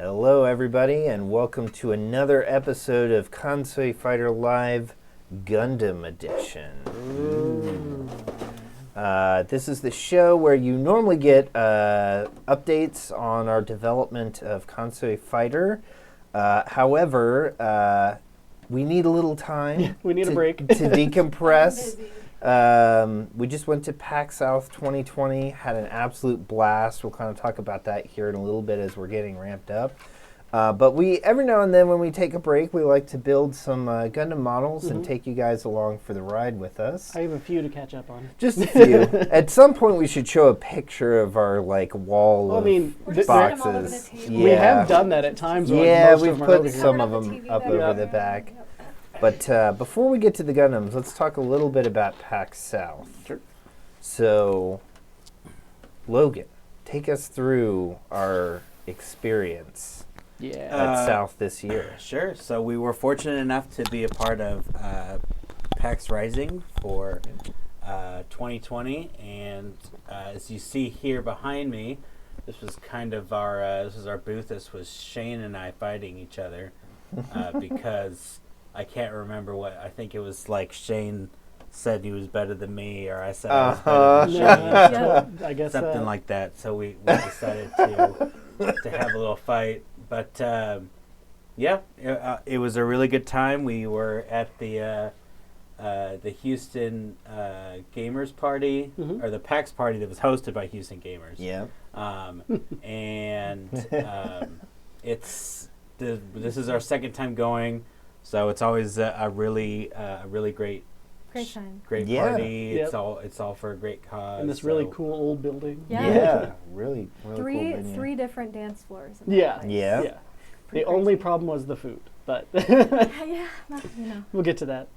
Hello, everybody, and welcome to another episode of Konsui Fighter Live Gundam Edition. This is the show where you normally get updates on our development of Konsui Fighter. However, we need a little time. We need a break to decompress. We just went to PAX South 2020, had an absolute blast. We'll kind of talk about that here in a little bit as we're getting ramped up. But every now and then when we take a break, we like to build some Gundam models and take you guys along for the ride with us. I have a few to catch up on. Just a few. At some point, we should show a picture of our wall of boxes. We have done that at times. Yeah, we've put some of them up over the back. But before we get to the Gundams, let's talk a little bit about PAX South. Sure. So, Logan, take us through our experience at South this year. Sure. So we were fortunate enough to be a part of PAX Rising for 2020 , and as you see here behind me, this was kind of our booth. This was Shane and I fighting each other because I can't remember what. I think it was like Shane said he was better than me, or I said I was better than Shane. I guess something like that. So we decided to have a little fight. But it was a really good time. We were at the Houston Gamers Party, or the PAX party that was hosted by Houston Gamers. Yeah. This is our second time going. So it's always a really great time. Great party. Yep. It's all for a great cause. And this really cool old building. Yeah, really cool venue. Three different dance floors. Yeah. The only problem was the food, but we'll get to that.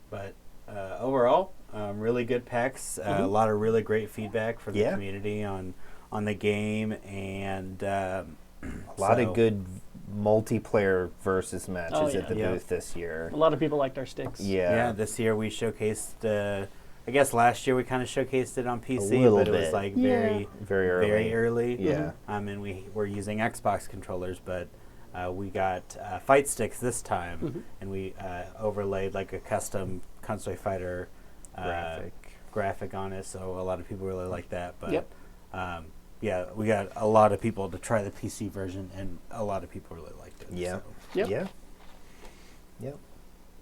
But overall, really good PAX. A lot of really great feedback from the community on the game, and a lot of good multiplayer versus matches at the booth this year. A lot of people liked our sticks. Yeah, this year we showcased. I guess last year we kind of showcased it on PC, but it was like very early. Yeah. And we were using Xbox controllers, but we got fight sticks this time, and we overlaid like a custom Konsui Fighter graphic on it. So a lot of people really like that. But we got a lot of people to try the PC version, and a lot of people really liked it. Yeah. So.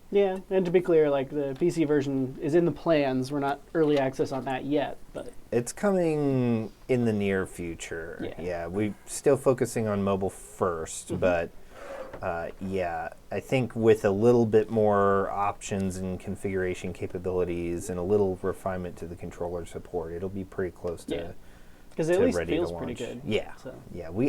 Yeah, and to be clear, like the PC version is in the plans. We're not early access on that yet, but it's coming in the near future. Yeah, we're still focusing on mobile first, but I think with a little bit more options and configuration capabilities and a little refinement to the controller support, it'll be pretty close to. Because it at least feels pretty good. Yeah,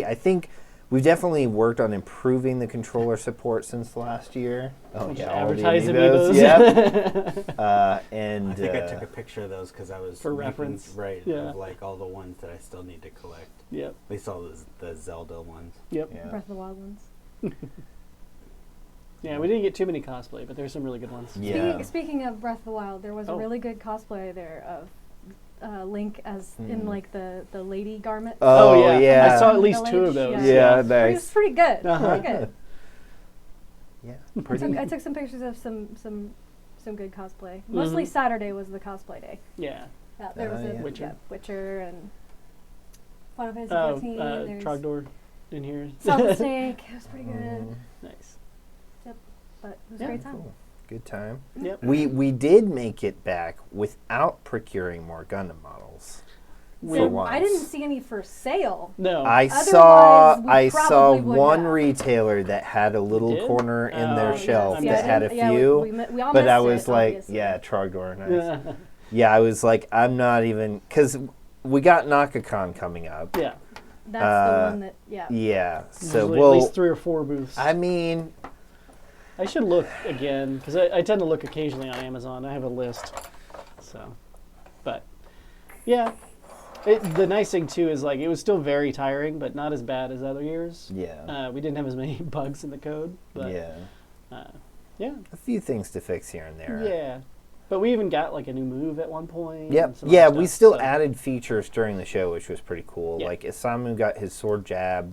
I think we've definitely worked on improving the controller support since last year. Advertising those. And I think I took a picture of those because I was for reference, of like all the ones that I still need to collect. Yep. At least all the Zelda ones. Yep. Breath of the Wild ones. Yeah, we didn't get too many cosplay, but there's some really good ones. Yeah. Speaking of Breath of the Wild, there was a really good cosplay there of Link as in like the lady garment. Oh yeah. I saw at least two of those. Yeah, nice. It was pretty good. Pretty good. Yeah. I took some pictures of some good cosplay. Mostly Saturday was the cosplay day. Yeah. There was Witcher and Final Fantasy 15. Trogdor in here. Solid Snake. It was pretty good. Nice. Yep. But it was a great time. Cool. Good time. Yep. We did make it back without procuring more Gundam models. I didn't see any for sale. No. I saw one retailer that had a little corner in their shelf that had a few. We all but I missed was it, like, obviously. Trogdor, nice. Yeah, I was like, I'm not even, because we got NakaCon coming up. Yeah. That's the one that, Yeah, so usually at least 3 or 4 booths. I mean, I should look again, because I tend to look occasionally on Amazon. I have a list. So, but, yeah. The nice thing, too, is like it was still very tiring, but not as bad as other years. Yeah. We didn't have as many bugs in the code. But, a few things to fix here and there. Yeah. But we even got like a new move at one point. Yep. Yeah, we still added features during the show, which was pretty cool. Yeah. Like Isamu got his sword jab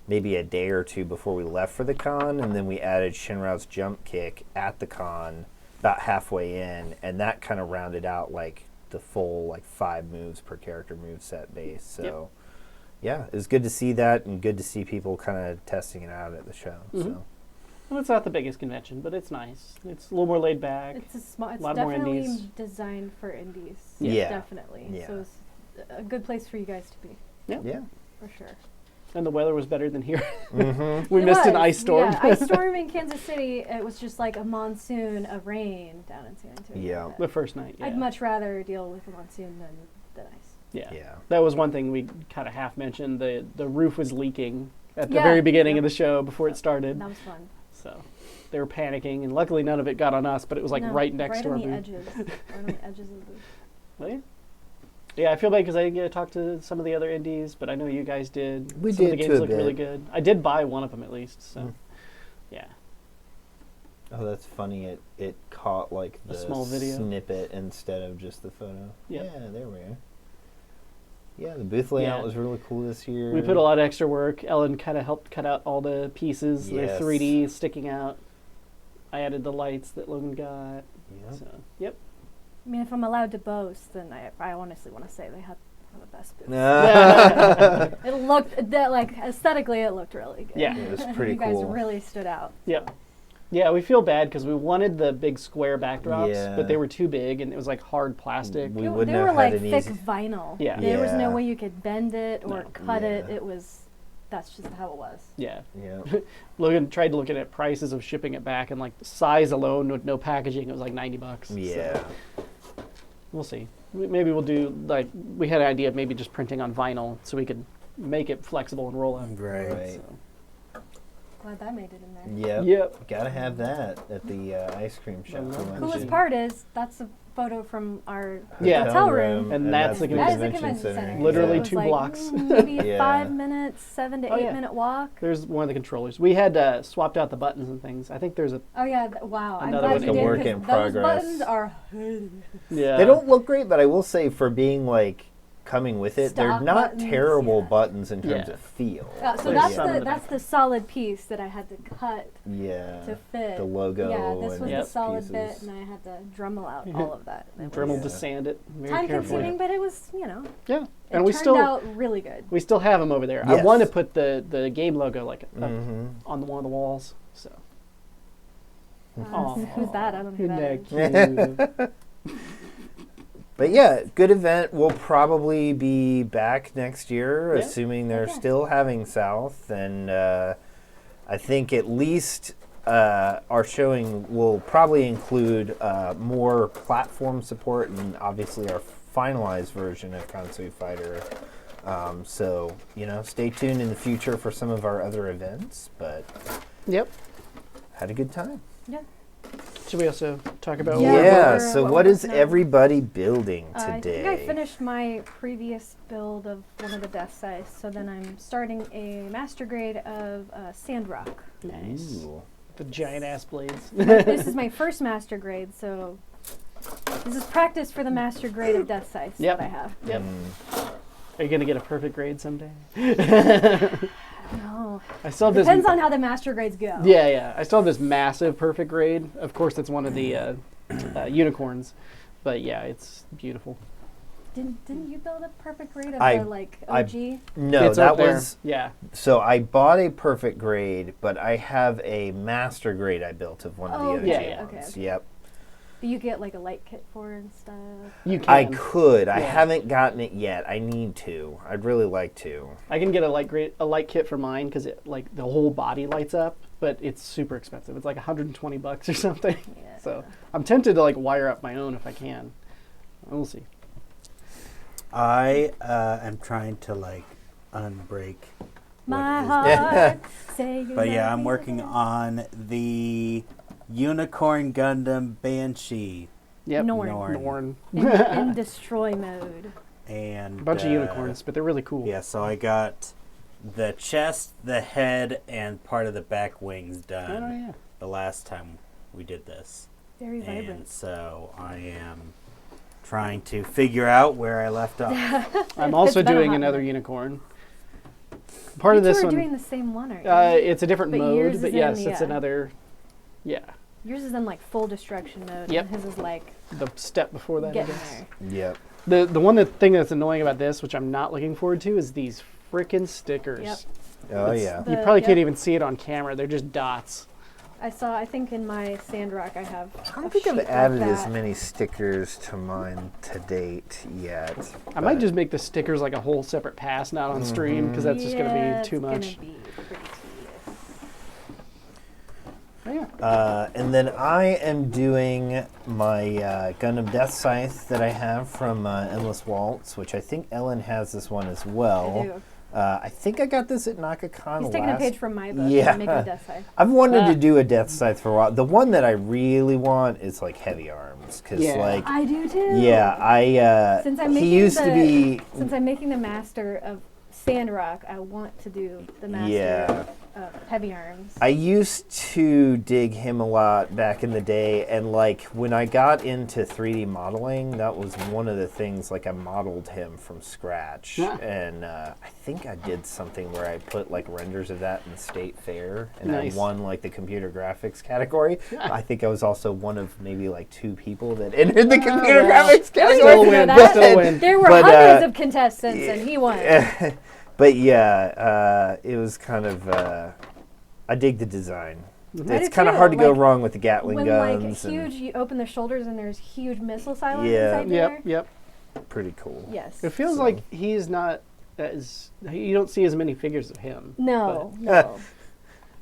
maybe a day or two before we left for the con, and then we added Shinrao's jump kick at the con about halfway in, and that kind of rounded out like the full like 5 moves per character move set base. So yeah, it was good to see that, and good to see people kind of testing it out at the show. So. Well, it's not the biggest convention, but it's nice. It's a little more laid back. It's it's lot more definitely indies. designed for indies. Yeah. Definitely. Yeah. So it's a good place for you guys to be, Yeah. for sure. And the weather was better than here. Mm-hmm. We It missed an was, ice storm. Yeah, ice storm in Kansas City. It was just like a monsoon of rain down in San Antonio. Yeah. The first night, yeah. I'd much rather deal with a monsoon than ice. Yeah. Yeah. That was one thing we kind of half mentioned. The roof was leaking at the Yeah. very beginning of Yep. the show before it started. That was fun. So they were panicking, and luckily none of it got on us, but it was like No, right next to our on the booth. edges. Right on the edges of the booth. Really? Yeah, I feel bad because I didn't get to talk to some of the other indies, but I know you guys did. We some of did the to games a looked really bit. good. I did buy one of them at least, so yeah. Oh, that's funny. It caught like A the small video. snippet instead of just the photo. Yep. Yeah, there we are. Yeah, the booth layout Yeah. was really cool this year. We put a lot of extra work. Ellen kind of helped cut out all the pieces. Yes. They're 3D sticking out. I added the lights that Logan got. Yep. So, yep. I mean, if I'm allowed to boast, then I honestly want to say they had the best booth. It looked like aesthetically, it looked really good. Yeah. It was pretty you guys cool. really stood out. Yep. Yeah, we feel bad because we wanted the big square backdrops, Yeah. but they were too big and it was like hard plastic. We They wouldn't were have like had an thick easy. vinyl. Yeah. There was no Yeah. way you could bend it or No. cut it. Yeah. That's just how it was. Yeah. Yeah. Logan tried looking at prices of shipping it back, and like the size alone with no packaging, it was like $90. So Yeah. we'll see. Maybe we'll do like we had an idea of maybe just printing on vinyl so we could make it flexible and roll up. Right. So. Glad that made it in there. Yep. Yep. Gotta have that at the ice cream shop. love we it. went Coolest to. part is that's a photo from our Yeah. hotel room. And that's the That is the convention convention center. Literally It was 2 like, blocks. Maybe Yeah. 5 minutes, 7 to Oh, 8 yeah. minute walk. There's one of the controllers. We had swapped out the buttons and things. I think there's a Oh yeah! Wow! I'm Another glad one you a did work 'cause in those progress. buttons are. yeah. They don't look great, but I will say for being like coming with it, they're Stock not buttons, terrible yeah. buttons in terms Yeah. of feel. So There's that's some in the the that's back. the solid piece that I had to cut Yeah. to fit. The logo. Yeah, this and was Yep. the solid pieces. bit, and I had to Dremel out all of that. It Dremel was to sand it very time carefully. consuming, but it was Yeah. it And we turned still out really good. we still have them over there. Yes. I want to put the game logo like up Mhm. on one of the walls. So Who's that? I don't know who that Isn't is. that cute? But yeah, good event. We'll probably be back next year, Yeah. assuming they're Okay. still having South. And I think at least our showing will probably include more platform support and obviously our finalized version of Konsui Fighter. So, stay tuned in the future for some of our other events. But Yep. had a good time. Yeah. Should we also talk about Yeah, Yeah, what so we're what is working on. everybody building I today? think I finished my previous build of one of the Death Size, so then I'm starting a master grade of Sandrock. Nice. Ooh. The giant ass blades. This is my first master grade, so this is practice for the master grade of Death Size Yep. that I have. Yep. Mm. Are you gonna get a perfect grade someday? No, I still have this. depends on how the master grades go. Yeah. I still have this massive perfect grade. Of course, it's one of the unicorns, but yeah, it's beautiful. Didn't you build a perfect grade of I- the like I- OG? No, it's that up there. was Yeah. so I bought a perfect grade, but I have a master grade I built of one of the Oh, OG okay. Yeah. ones. Okay. Yep. But you get like a light kit for it and stuff. You can. I could. I Yeah. haven't gotten it yet. I need to. I'd really like to. I can get a light kit for mine because it like the whole body lights up, but it's super expensive. It's like $120 or something. Yeah. So I'm tempted to like wire up my own if I can. We'll see. I am trying to unbreak My what is heart, say you But yeah, love I'm me working again. on the Unicorn Gundam Banshee Yep. Norn. Norn. in destroy mode. and A bunch of unicorns, but they're really cool. Yeah, so I got the chest, the head, and part of the back wings done Oh yeah. the last time we did this. Very And vibrant. so I am trying to figure out where I left off. I'm also It's been a doing hot another minute. unicorn. Part you of this two are one, doing the same one, aren't you? it's a different But mode, yours but is yes, in, it's yeah. another. Yeah, Yours is in like full destruction mode. Yep. And his is like the step before that. I getting guess. there. Yep. The thing that's annoying about this, which I'm not looking forward to, is these freaking stickers. Yep. Oh It's- yeah. You The- probably yep. can't even see it on camera. They're just dots. I think in my Sandrock I have. I don't a think I've sheet added like as that. many stickers to mine to date yet. I might but- just make the stickers like a whole separate pass, not on stream, because that's just going to Yeah, be too it's much. Gonna be pretty tedious. Oh, yeah. And then I am doing my Gundam Death Scythe that I have from Endless Waltz, which I think Ellen has this one as well. I do. I think I got this at NakaCon He's taking a page from my book. Yeah. And making a death scythe. I've wanted Ah. to do a Death Scythe for a while. The one that I really want is like Heavy Arms, because Yeah. like I do too. yeah, Since I'm he making used to be Since I'm making the master of Sandrock, I want to do the master Yeah. of Heavy Arms. I used to dig him a lot back in the day, and like when I got into 3D modeling, that was one of the things. Like I modeled him from scratch, Yeah. and I think I did something where I put like renders of that in the state fair, and Nice. I won like the computer graphics category. Yeah. I think I was also one of maybe like 2 people that entered the computer well. graphics Still category. win, that. still win. There were But, hundreds of contestants, and he won. But yeah, it was kind of. I dig the design. I It's do kind of too, hard to go like, wrong with the Gatling When guns. like and huge, you open their shoulders and there's huge missile silos Yeah. inside there. Yep. pretty cool. Yes. It feels So- like he's not as. You don't see as many figures of him. No, no.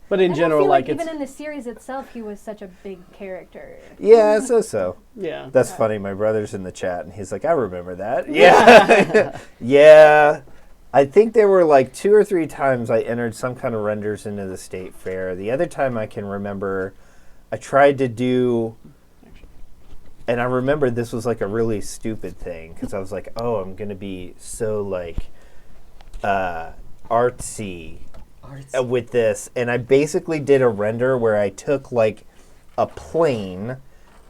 But in I don't general, feel like like it's. even in the series itself, he was such a big character. Yeah, so. Yeah. That's funny. My brother's in the chat, and he's like, "I remember that." Yeah, yeah. I think there were like 2 or 3 times I entered some kind of renders into the state fair. The other time I can remember, I tried to do, and I remember this was like a really stupid thing because I was like, "Oh, I'm gonna be so like artsy with this," and I basically did a render where I took like a plane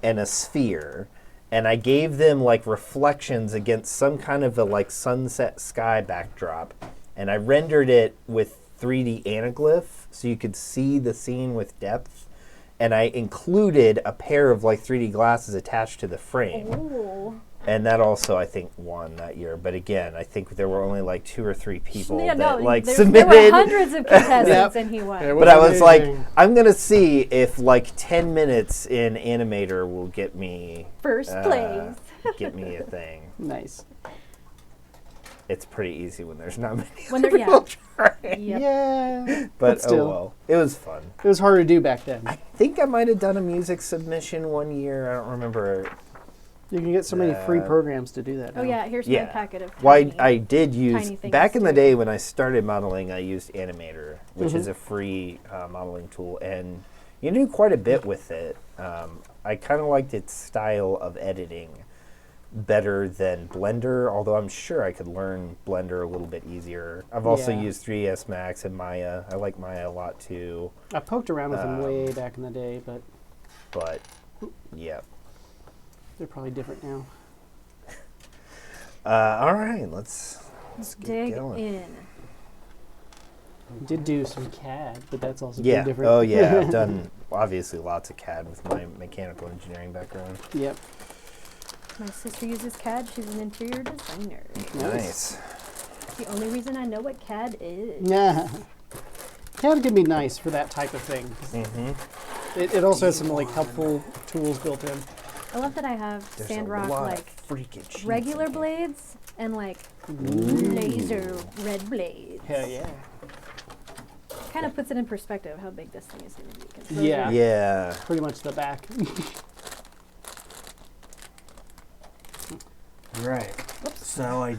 and a sphere, and I gave them like reflections against some kind of a like sunset sky backdrop, and I rendered it with 3D anaglyph so you could see the scene with depth, and I included a pair of like 3D glasses attached to the frame. Ooh. And that also, I think, won that year. But again, I think there were only like 2 or 3 people Yeah, that no, like there submitted. were hundreds of contestants, Yep. and he won. There But I was like, amazing. I'm gonna see if like 10 minutes in Animator will get me First place. get me a thing. Nice. It's pretty easy when there's not many When other they're- people yeah. trying. Yep. Yeah. But oh still. well, it was fun. It was harder to do back then. I think I might have done a music submission one year. I don't remember. You can get so many free programs to do that. Oh now. yeah, here's Yeah. my packet of. Why tiny- I did use tiny things back in the too. day when I started modeling, I used Animator, which Mhm. is a free modeling tool, and you do quite a bit with it. I kind of liked its style of editing better than Blender, although I'm sure I could learn Blender a little bit easier. I've also Yeah. used 3ds Max and Maya. I like Maya a lot too, I poked around with them way back in the day, but but yeah. they're probably different now. All right, let's get dig going. in. I did do some CAD, but that's also Yeah. pretty different. Oh yeah. I've done obviously lots of CAD with my mechanical engineering background. Yep. My sister uses CAD. She's an interior designer. Nice. The only reason I know what CAD is. Yeah. CAD can be nice for that type of thing. Mm-hmm. It also has some like helpful tools built in. I love that I have There's a Sandrock lot like of freaking sheets regular in here. blades and like laser red blades. Hell yeah. Kind of puts it in perspective how big this thing is going to be. 'cause those Yeah. are- Yeah. Pretty much the back. Right. So I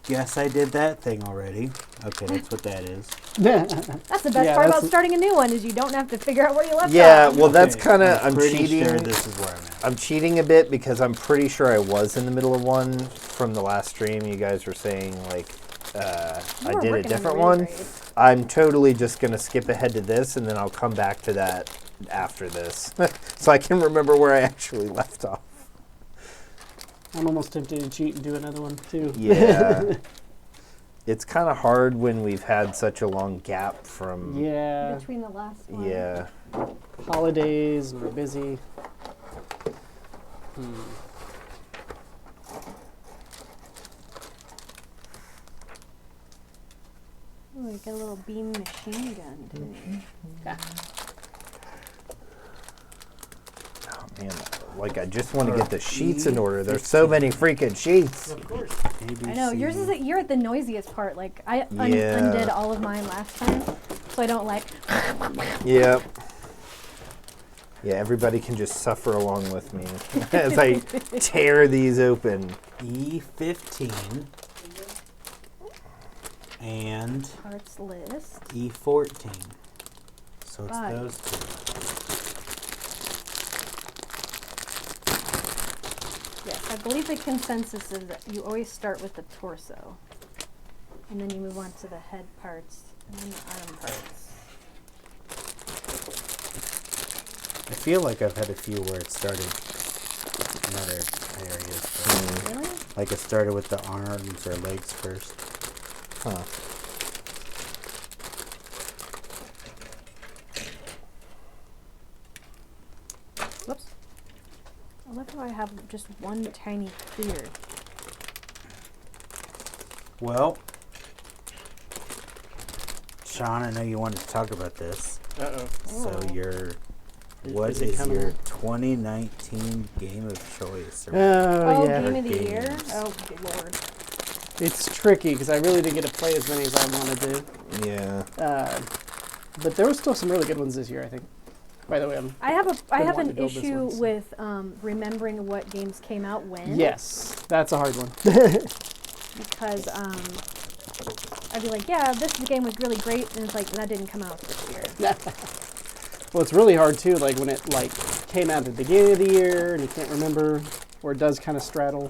guess I did that thing already. Okay, that's what that is. Yeah. That's the best Yeah, part about that's- starting a new one is you don't have to figure out where you left Yeah, off. well that's Okay, kind of I'm pretty cheating. sure this is where I'm at. I'm cheating a bit because I'm pretty sure I was in the middle of one from the last stream. You guys were saying like You I were did a working on different the one. regrade. I'm totally just gonna skip ahead to this and then I'll come back to that after this, so I can remember where I actually left off. I'm almost tempted to cheat and do another one too. Yeah. It's kind of hard when we've had such a long gap from. Yeah. Between the last one. Yeah. Holidays and we're busy. Ooh, you get a little beam machine gun too. Oh man, like I just want to get the sheets in order. There's so many freaking sheets. Of course. I know yours is you're at the noisiest part. Like I Yeah. undid all of mine last time, so I don't like. Yep. Yeah, everybody can just suffer along with me as I tear these open. E15 and Parts list. E14. So it's Right. those two. Yes, I believe the consensus is that you always start with the torso, and then you move on to the head parts and then the arm parts. I feel like I've had a few where it started in other areas. but Really? Like it started with the arms or legs first. Huh. Whoops. I love how I have just one tiny clear. Well, Sean, I know you wanted to talk about this. Uh-oh. So Oh. what Is it is coming your out? 2019 game of choice? Or Oh, yeah. Game of the year? Games. Oh, good lord. It's tricky because I really didn't get to play as many as I wanted to. Yeah. But there were still some really good ones this year, I think. By the way, I have Been an wanting to build this issue one, so. with remembering what games came out when. yes, that's a hard one. Because I'd be like, yeah, this game was really great, and it's like that didn't come out this year. Well, it's really hard too, like when it like came out at the beginning of the year and you can't remember, or it does kind of straddle.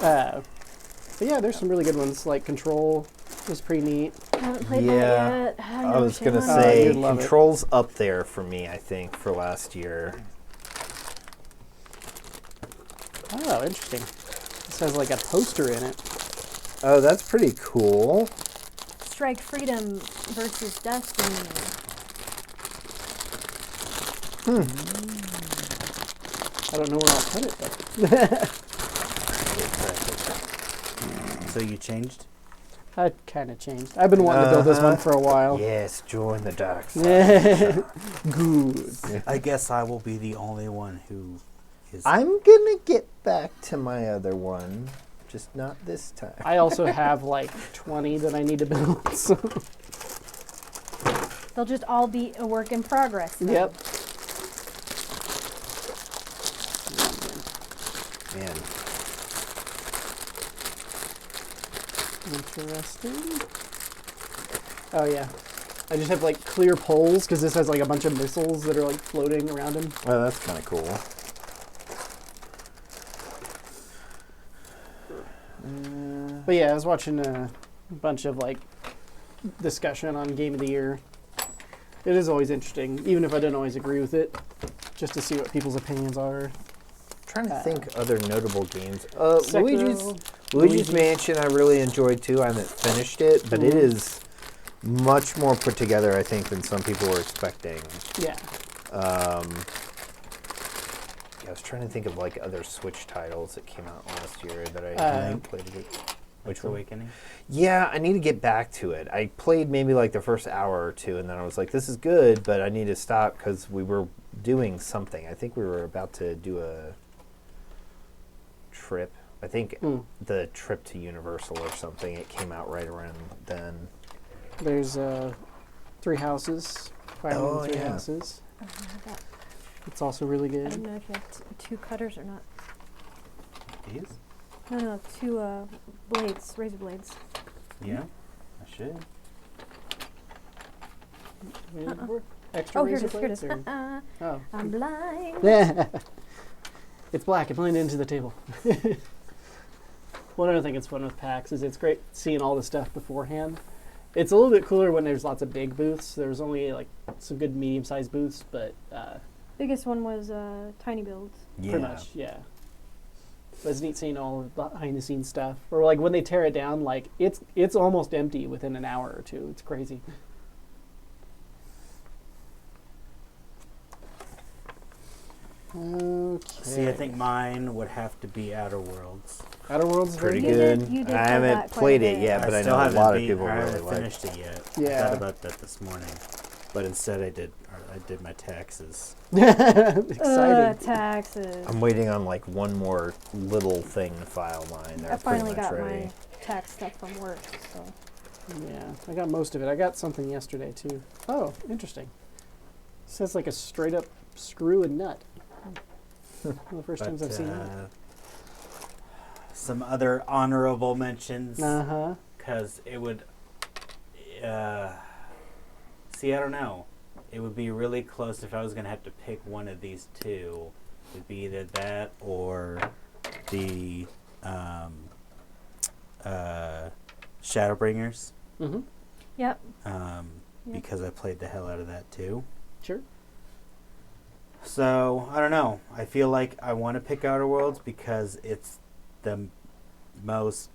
But yeah, there's some really good ones, like Control was pretty neat. I haven't played Yeah. that yet. I was gonna Oh, say you'd love it. Control's up there for me. I think for last year. Oh, interesting. This has like a poster in it. Oh, that's pretty cool. Strike Freedom versus Destiny. I don't know where I'll put it though. So you changed? I kind of changed. I've been wanting to build this one for a while. Yes, join the dark side. Good. I guess I will be the only one who is. I'm gonna get back to my other one, just not this time. I also have like 20 that I need to build. So. They'll just all be a work in progress. then. Yep. Man, Interesting. Oh yeah. I just have like clear poles because this has like a bunch of missiles that are like floating around him. oh, that's kind of cool. But yeah, I was watching a bunch of like discussion on Game of the Year. It is always interesting, even if I don't always agree with it, just to see what people's opinions are. Trying to Uh, think other notable games. Sekiro, Luigi's Mansion I really enjoyed too. I haven't finished it, but it Mhm. is much more put together, I think, than some people were expecting. Yeah. Yeah, I was trying to think of like other Switch titles that came out last year that I Link. played. Which Awakening? Yeah, I need to get back to it. I played maybe like the first hour or two, and then I was like, "This is good," but I need to stop because we were doing something. I think we were about to do a trip. I think the trip to Universal or something. It came out right around then. There's Three Houses. Fire Oh, Emblem Three yeah. Houses. Oh, I have that. It's also really I good. didn't know if you had two cutters or not. These? No, two blades, razor blades. Yeah, I should. Extra Oh, here it razor is. Here it blades, is. or- Oh. I'm blind. Yeah. It's black. It blended into the table. One other thing that's fun with PAX is it's great seeing all the stuff beforehand. It's a little bit cooler when there's lots of big booths. There's only like some good medium-sized booths, but Biggest one was Tiny Builds. Yeah. pretty much, yeah. But it's neat seeing all of the behind the scenes stuff. Or like when they tear it down, like it's almost empty within an hour or two. It's crazy. Okay. See, I think mine would have to be Outer Worlds. Outer Worlds is Pretty very good. You did I play haven't that quite a played it bit. yet, but I still know a haven't lot of beat- people I really haven't like it. finished it yet. I Yeah. thought about that this morning, but instead I did my taxes. exciting. Taxes. I'm waiting on like one more little thing to file mine. They're I finally pretty much got ready. my tax stuff from work, so. Yeah, I got most of it. I got something yesterday too. Oh, interesting. Says like a straight up screw and nut. One of the first times I've seen that. Some other honorable mentions, Uh huh. because it would. See, I don't know. It would be really close if I was gonna have to pick one of these two. It'd be either that or the Shadowbringers, Mm-hmm. Yep. Yep. because I played the hell out of that too. Sure. So I don't know. I feel like I want to pick Outer Worlds because it's the most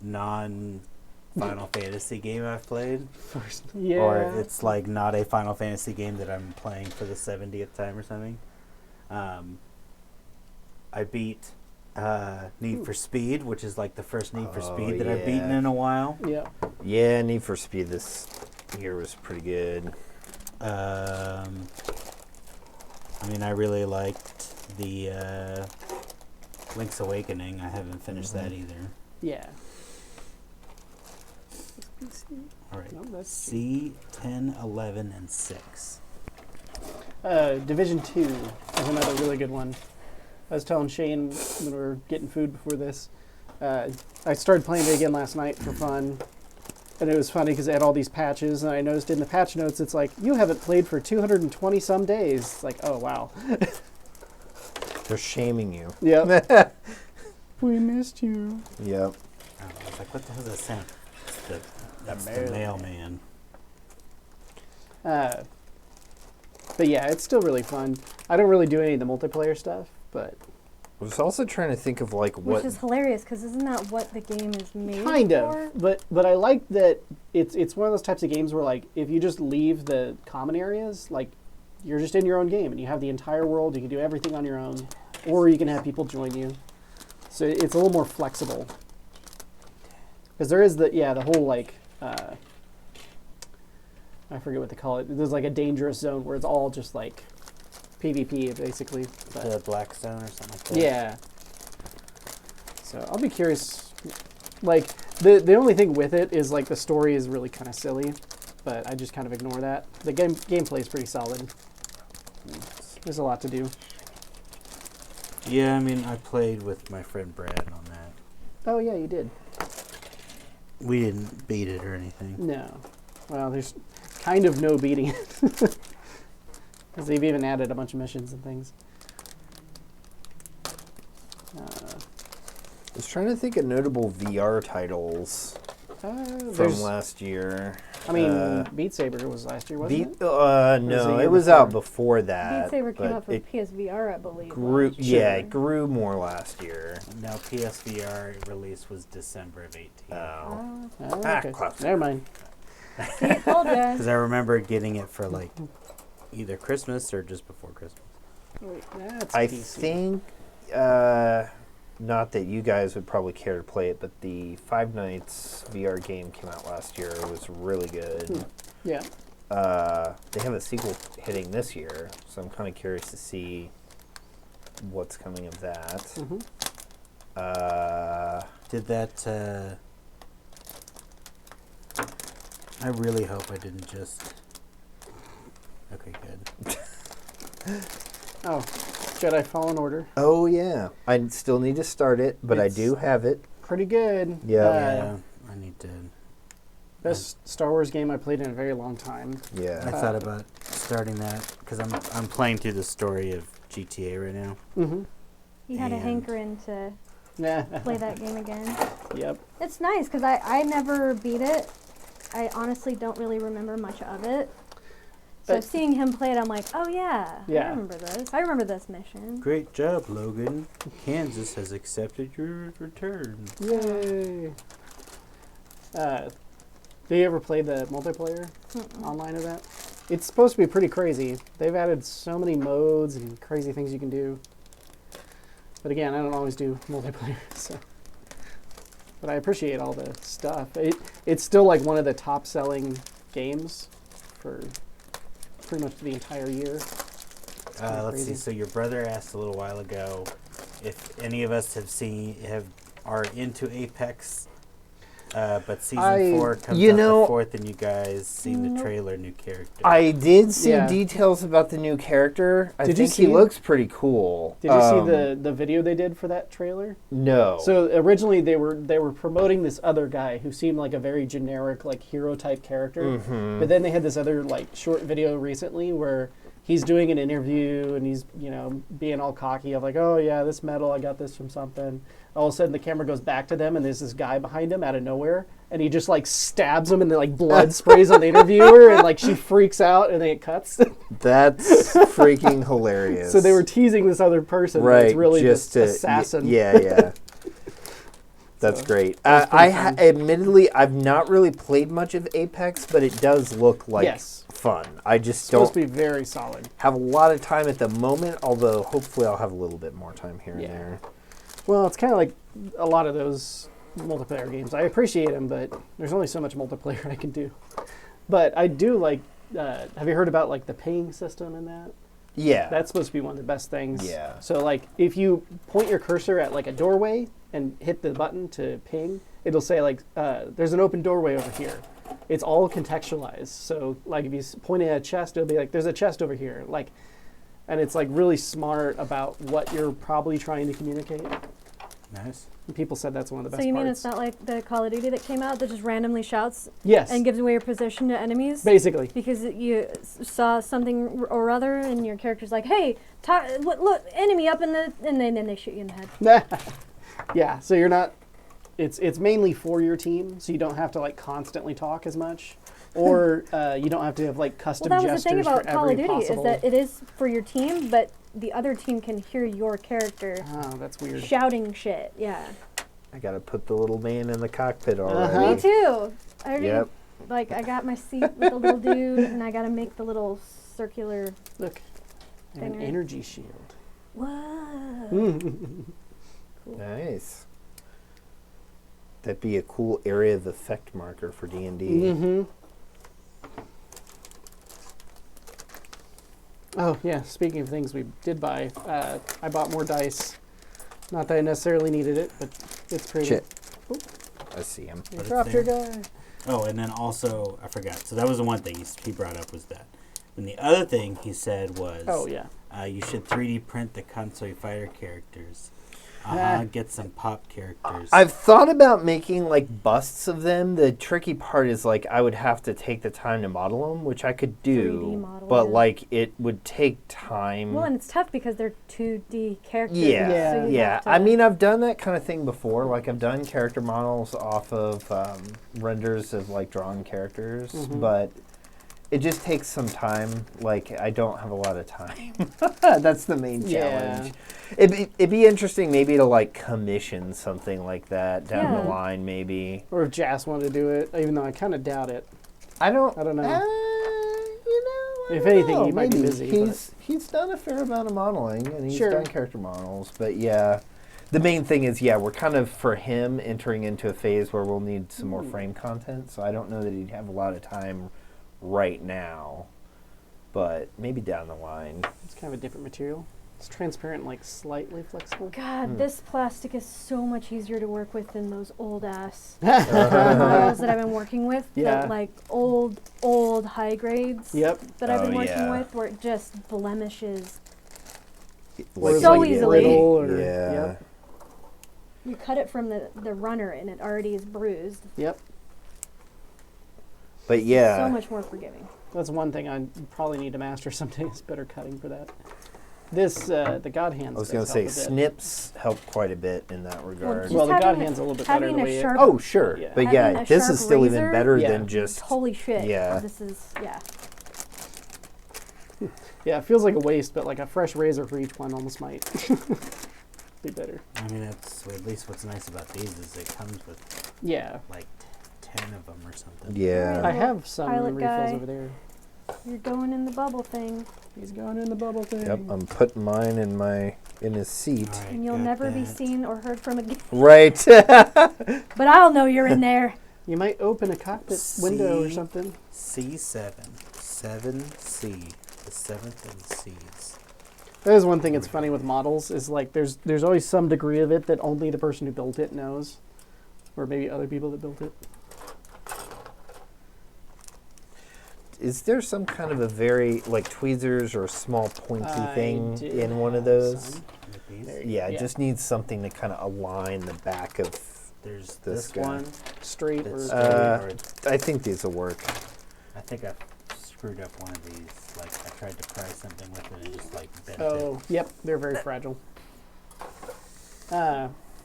non-Final Fantasy game I've played, First. Yeah. or it's like not a Final Fantasy game that I'm playing for the 70th time or something. I beat Need for Speed, which is like the first Need for Oh, Speed that I've beaten yeah. in a while. Yeah. Yeah, Need for Speed this year was pretty good. I mean, I really liked the Link's Awakening. I haven't finished that either. Yeah. All right. No, that's C, 10, 11, and 6. Division 2 is another really good one. I was telling Shane when we were getting food before this. I started playing it again last night for fun. And it was funny because it had all these patches. And I noticed in the patch notes, it's like, you haven't played for 220 some days. It's like, oh, wow. They're shaming you. Yep. We missed you. Yep. I was like, what the hell is that sound? That's the mailman. mailman. But yeah, it's still really fun. I don't really do any of the multiplayer stuff, but I was also trying to think of like what. Which is hilarious, because isn't that what the game is made kind for? of. But I like that it's one of those types of games where like if you just leave the common areas, like you're just in your own game and you have the entire world. You can do everything on your own, or you can have people join you. So it's a little more flexible. Because there is the whole like I forget what they call it. There's like a dangerous zone where it's all just like PvP basically. But The Black Stone or something like that. yeah. So I'll be curious. Like the only thing with it is like the story is really kind of silly, but I just kind of ignore that. The gameplay is pretty solid. There's a lot to do. Yeah, I mean, I played with my friend Brad on that. Oh yeah, you did. We didn't beat it or anything. No. Well, there's kind of no beating it. Because they've even added a bunch of missions and things. I was trying to think of notable VR titles from There's, last year. I mean, Beat Saber was last year, wasn't it? No, the it year was before? out before that. Beat Saber came but out for it PSVR, I believe. grew. last Yeah, year. it grew more last year. No, PSVR release was December of 18. Oh. Oh, Ah, okay. close. Never mind. See, I told ya. Because I remember getting it for like either Christmas or just before Christmas. Wait, that's I PC. think, not that you guys would probably care to play it, but the Five Nights VR game came out last year. It was really good. Yeah. They have a sequel hitting this year, so I'm kind of curious to see what's coming of that. Mm-hmm. Did that. I really hope I didn't just. Okay, good. Oh, Jedi Fallen Order. Oh yeah, I still need to start it, but I It's- do have it. Pretty good. Yeah. Yeah, I need to. Best Star Wars game I played in a very long time. I Yeah. thought about starting that because I'm playing through the story of GTA right now. Mm-hmm. You had a And- hankering to Yeah. play that game again. Yep. It's nice, because I never beat it. I honestly don't really remember much of it. So seeing him play it, I'm like, oh yeah, Yeah. I remember this. I remember this mission. Great job, Logan. Kansas has accepted your return. Yay! Do you ever play the multiplayer online of that? It's supposed to be pretty crazy. They've added so many modes and crazy things you can do. But again, I don't always do multiplayer, so. But I appreciate all the stuff. It's still like one of the top-selling games for pretty much the entire year. Let's see. So your brother asked a little while ago if any of us are into Apex. But season 4 comes out the 4th, and you guys seen the trailer, new character. I did see details about the new character. I think he looks pretty cool. Did you see the video they did for that trailer? No. So originally they were promoting this other guy who seemed like a very generic like hero type character. But then they had this other like short video recently where he's doing an interview and he's, being all cocky of like, oh yeah, this medal, I got this from something. All of a sudden the camera goes back to them and there's this guy behind him out of nowhere and he just like stabs him and then like blood sprays on the interviewer and like she freaks out and then it cuts. That's freaking hilarious. So they were teasing this other person, but it's really just assassin. Yeah. That's great. Admittedly, I've not really played much of Apex, but it does look like fun. I just it's don't supposed to be very solid. Have a lot of time at the moment, although hopefully I'll have a little bit more time here and there. Well, it's kind of like a lot of those multiplayer games. I appreciate them, but there's only so much multiplayer I can do. But I do like, have you heard about like the ping system in that? Yeah. That's supposed to be one of the best things. Yeah. So like if you point your cursor at like a doorway and hit the button to ping, it'll say like, there's an open doorway over here. It's all contextualized. So like if you point at a chest, it'll be like, there's a chest over here. Like, and it's like really smart about what you're probably trying to communicate. Nice. And people said that's one of the best So you mean parts. it's not like the Call of Duty that came out that just randomly shouts Yes. and gives away your position to enemies? Basically. Because you saw something or other and your character's like, hey, look, enemy up in the... And then they shoot you in the head. Yeah, so you're not... It's mainly for your team, so you don't have to like constantly talk as much. Or you don't have to have like custom Well, that gestures was the thing about for Call every of Duty possible... is that it is for your team, but the other team can hear your character Oh, that's weird. shouting shit. Yeah. I got to put the little man in the cockpit already. Me too. I already, Yep. Like, I got my seat with the little dude, and I got to make the little circular... Look, an Thinger. energy shield. Whoa. Nice. That'd be a cool area of effect marker for D&D. Mm-hmm. Oh, yeah, speaking of things we did buy, I bought more dice. Not that I necessarily needed it, but it's pretty. Shit. Oop. I see him. You But it's dropped your there. guy. Oh, and then also, I forgot. So that was the one thing he brought up was that. And the other thing he said was, Oh, yeah. You should 3D print the Konsui fighter characters. Get some pop characters. I've thought about making like busts of them. The tricky part is like I would have to take the time to model them, which I could 3D do, model, but yeah. like it would take time. Well, and it's tough because they're 2D characters. Yeah, so you yeah. have to- I mean, I've done that kind of thing before. Like I've done character models off of renders of like drawn characters, but it just takes some time. Like I don't have a lot of time. That's the main challenge. It'd be interesting maybe to like commission something like that down the Yeah. line, maybe. Or if Jas wanted to do it, even though I kind of doubt it. I don't know. I If don't anything, know, he might be maybe. busy, He's done a fair amount of modeling, and he's Sure. done character models. But yeah, the main thing is, we're kind of for him entering into a phase where we'll need some more frame content. So I don't know that he'd have a lot of time right now, but maybe down the line. It's kind of a different material. It's transparent, like slightly flexible. God, this plastic is so much easier to work with than those old ass models that I've been working with. Yeah. That, like old high grades. Yep. That I've been Oh, working yeah. with, where it just blemishes. Like, So like, easily. brittle or- Yeah. Yep. You cut it from the runner, and it already is bruised. Yep. But yeah. So much more forgiving. That's one thing I probably need to master someday is better cutting for that. This, the God Hands. I was going to say snips help quite a bit in that regard. Well, the Just God having Hand's a little bit better having the a way it... sharp- Oh, sure. Yeah. But Having yeah, a this sharp is still even razor? better Yeah. than just... Holy shit. Yeah. This is, yeah. Yeah, it feels like a waste, but like a fresh razor for each one almost might be better. I mean, that's at least what's nice about these is it comes with Yeah. like 10 of them or something. Yeah. I have some Pilot refills guy. over there. You're going in the bubble thing, He's going in the bubble thing. Yep, I'm putting mine in his seat. All right, and you'll got never be that. seen or heard from again. Right. But I'll know you're in there. You might open a cockpit window or C. something. C7. 7C. The 7th in C's. That is one thing that's funny with models is like there's always some degree of it that only the person who built it knows. Or maybe other people that built it. Is there some kind of a very, like, tweezers or small pointy I thing did in one of have those? some. With these. There. Yeah, it Yeah. just needs something to kind of align the back of. There's This this guy. one. Straight That's or straight, or I think these will work. I think I screwed up one of these. Like I tried to pry something with it and just like bent oh, yep, they're very fragile.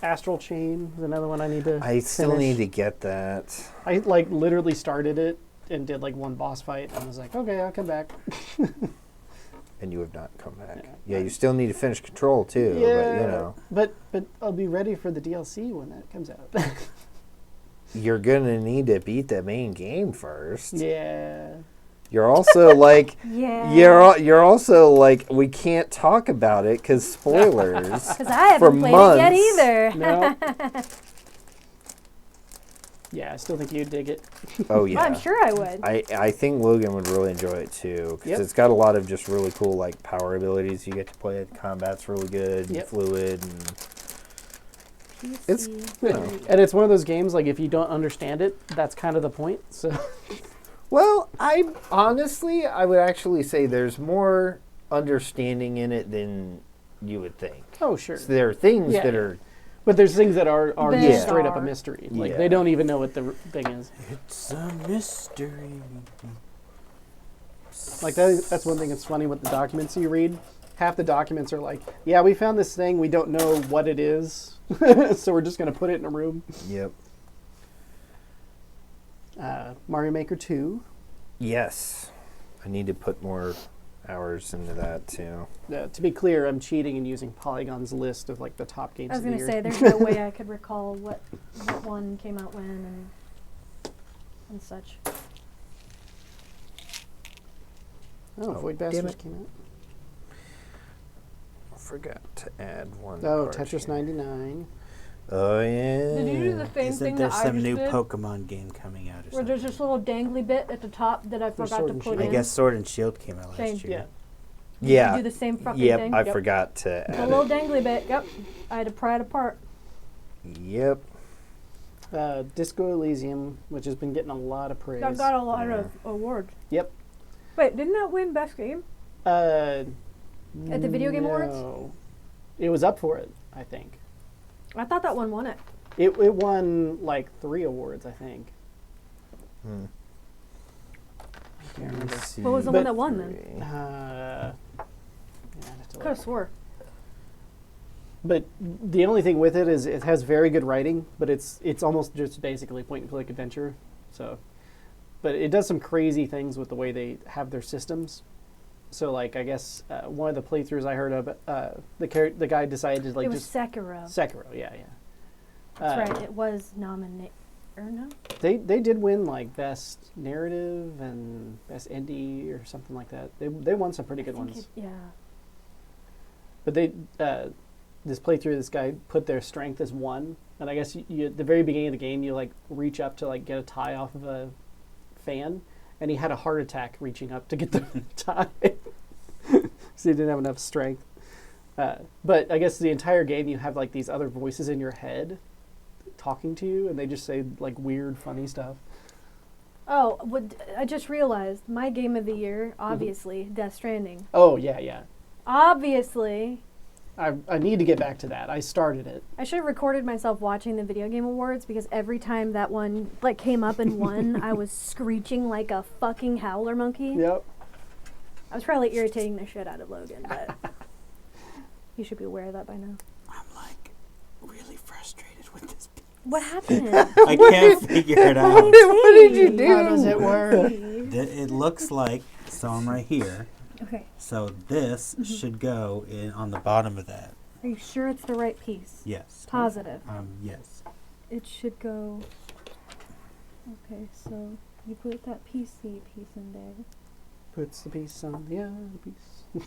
Astral Chain is another one I need to I still finish. need to get that. I like literally started it and did like one boss fight and was like, okay, I'll come back. And you have not come back. Yeah. Yeah, you still need to finish Control too. But, you know, But I'll be ready for the DLC when that comes out. you're gonna need to beat the main game first. Yeah. You're also like, Yeah. you're also like, we can't talk about it because spoilers. Because I for haven't played it yet months. either. No. Yeah, I still think you'd dig it. Oh yeah. I'm sure I would. I think Logan would really enjoy it too because Yep. it's got a lot of just really cool like power abilities you get to play. The combat's really good, and Yep. fluid, and It's- PC. you know. And it's one of those games like if you don't understand it, that's kind of the point. So Well, I honestly I would actually say there's more understanding in it than you would think. oh sure. So there are things Yeah. that are But there's things that are There just straight up a are. mystery. Like Yeah. they don't even know what the thing is. It's a mystery. Like that's one thing that's funny with the documents you read. Half the documents are like, yeah, we found this thing, we don't know what it is, so we're just gonna put it in a room. Yep. Mario Maker 2. Yes. I need to put more hours into that too. To be clear, I'm cheating and using Polygon's list of like the top games I was of the going year. to say, there's no way I could recall what one came out when and such. Oh, Void damn Bastards it. came out. I forgot to add one. Oh, part Tetris here. 99. Oh yeah. Did you do the same Isn't thing there that I some just new did? Pokemon game coming out or Where something? there's this little dangly bit at the top that I For forgot Sword to and put Shield. in. I guess Sword and Shield came out last Same. year. Yeah. Did you Yeah. do the same fucking Yep, thing? I Yep. forgot to The add little it. dangly bit. Yep. I had to pry it apart. Yep. Disco Elysium, which has been getting a lot of praise. That got a lot Yeah. of awards. Yep. Wait, didn't that win Best Game? At At the Video Game Awards? No. It was up for it, I think. I thought that one won it. It won like 3 awards, I think. Hmm. I can't remember. What was the one that won then? Three. Yeah, I'd have to Could have look. swore. But the only thing with it is it has very good writing, but it's almost just basically point and click adventure. So, but it does some crazy things with the way they have their systems. So, like I guess one of the playthroughs I heard of, the guy decided to like It was just Sekiro. Sekiro, yeah. That's right. It was nominated. Or no? They did win like best narrative and best indie or something like that. They won some pretty good ones. Yeah. But they this playthrough, this guy put their strength as 1, and I guess you at the very beginning of the game you like reach up to like get a tie off of a fan, and he had a heart attack reaching up to get the tie, so he didn't have enough strength. But I guess the entire game you have like these other voices in your head talking to you, and they just say like weird, funny stuff. Oh, I just realized my game of the year, obviously, Death Stranding. Oh yeah. Obviously. I need to get back to that. I started it. I should have recorded myself watching the Video Game Awards because every time that one like came up and won, I was screeching like a fucking howler monkey. Yep. I was probably irritating the shit out of Logan, but he should be aware of that by now. I'm like really frustrated with this. What happened? I can't figure it out. What did you do? How does it work? It looks like, so I'm right here. Okay. So this should go in on the bottom of that. Are you sure it's the right piece? Yes. Positive. Yes. It should go. Okay, so you put that PC piece in there. Puts the piece on the other piece.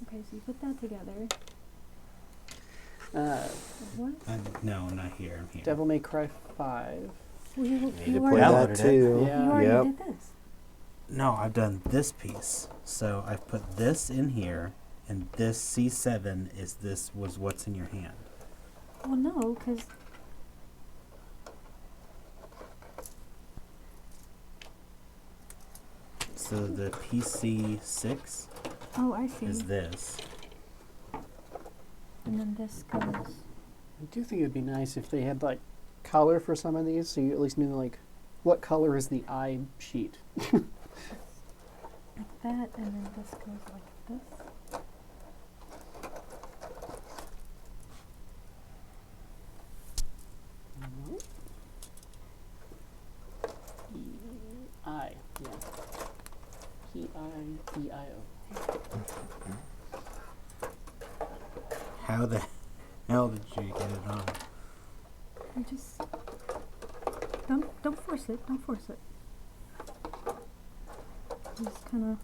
Okay, so you put that together. What? No, not here. I'm here. Devil May Cry 5. Well, you Need to already, play downloaded that it. too. Yeah. you already Yep. did this. No, I've done this piece. So I've put this in here, and this C7 was what's in your hand. Well, no, because So the PC6 oh, I see. is this. And then this goes I do think it'd be nice if they had like color for some of these, so you at least knew like what color is the eye sheet. like that, and then this goes like this. I, yeah. P-I-E-I-O. How the hell did you get it on? You just don't force it. Don't force it. Just kind of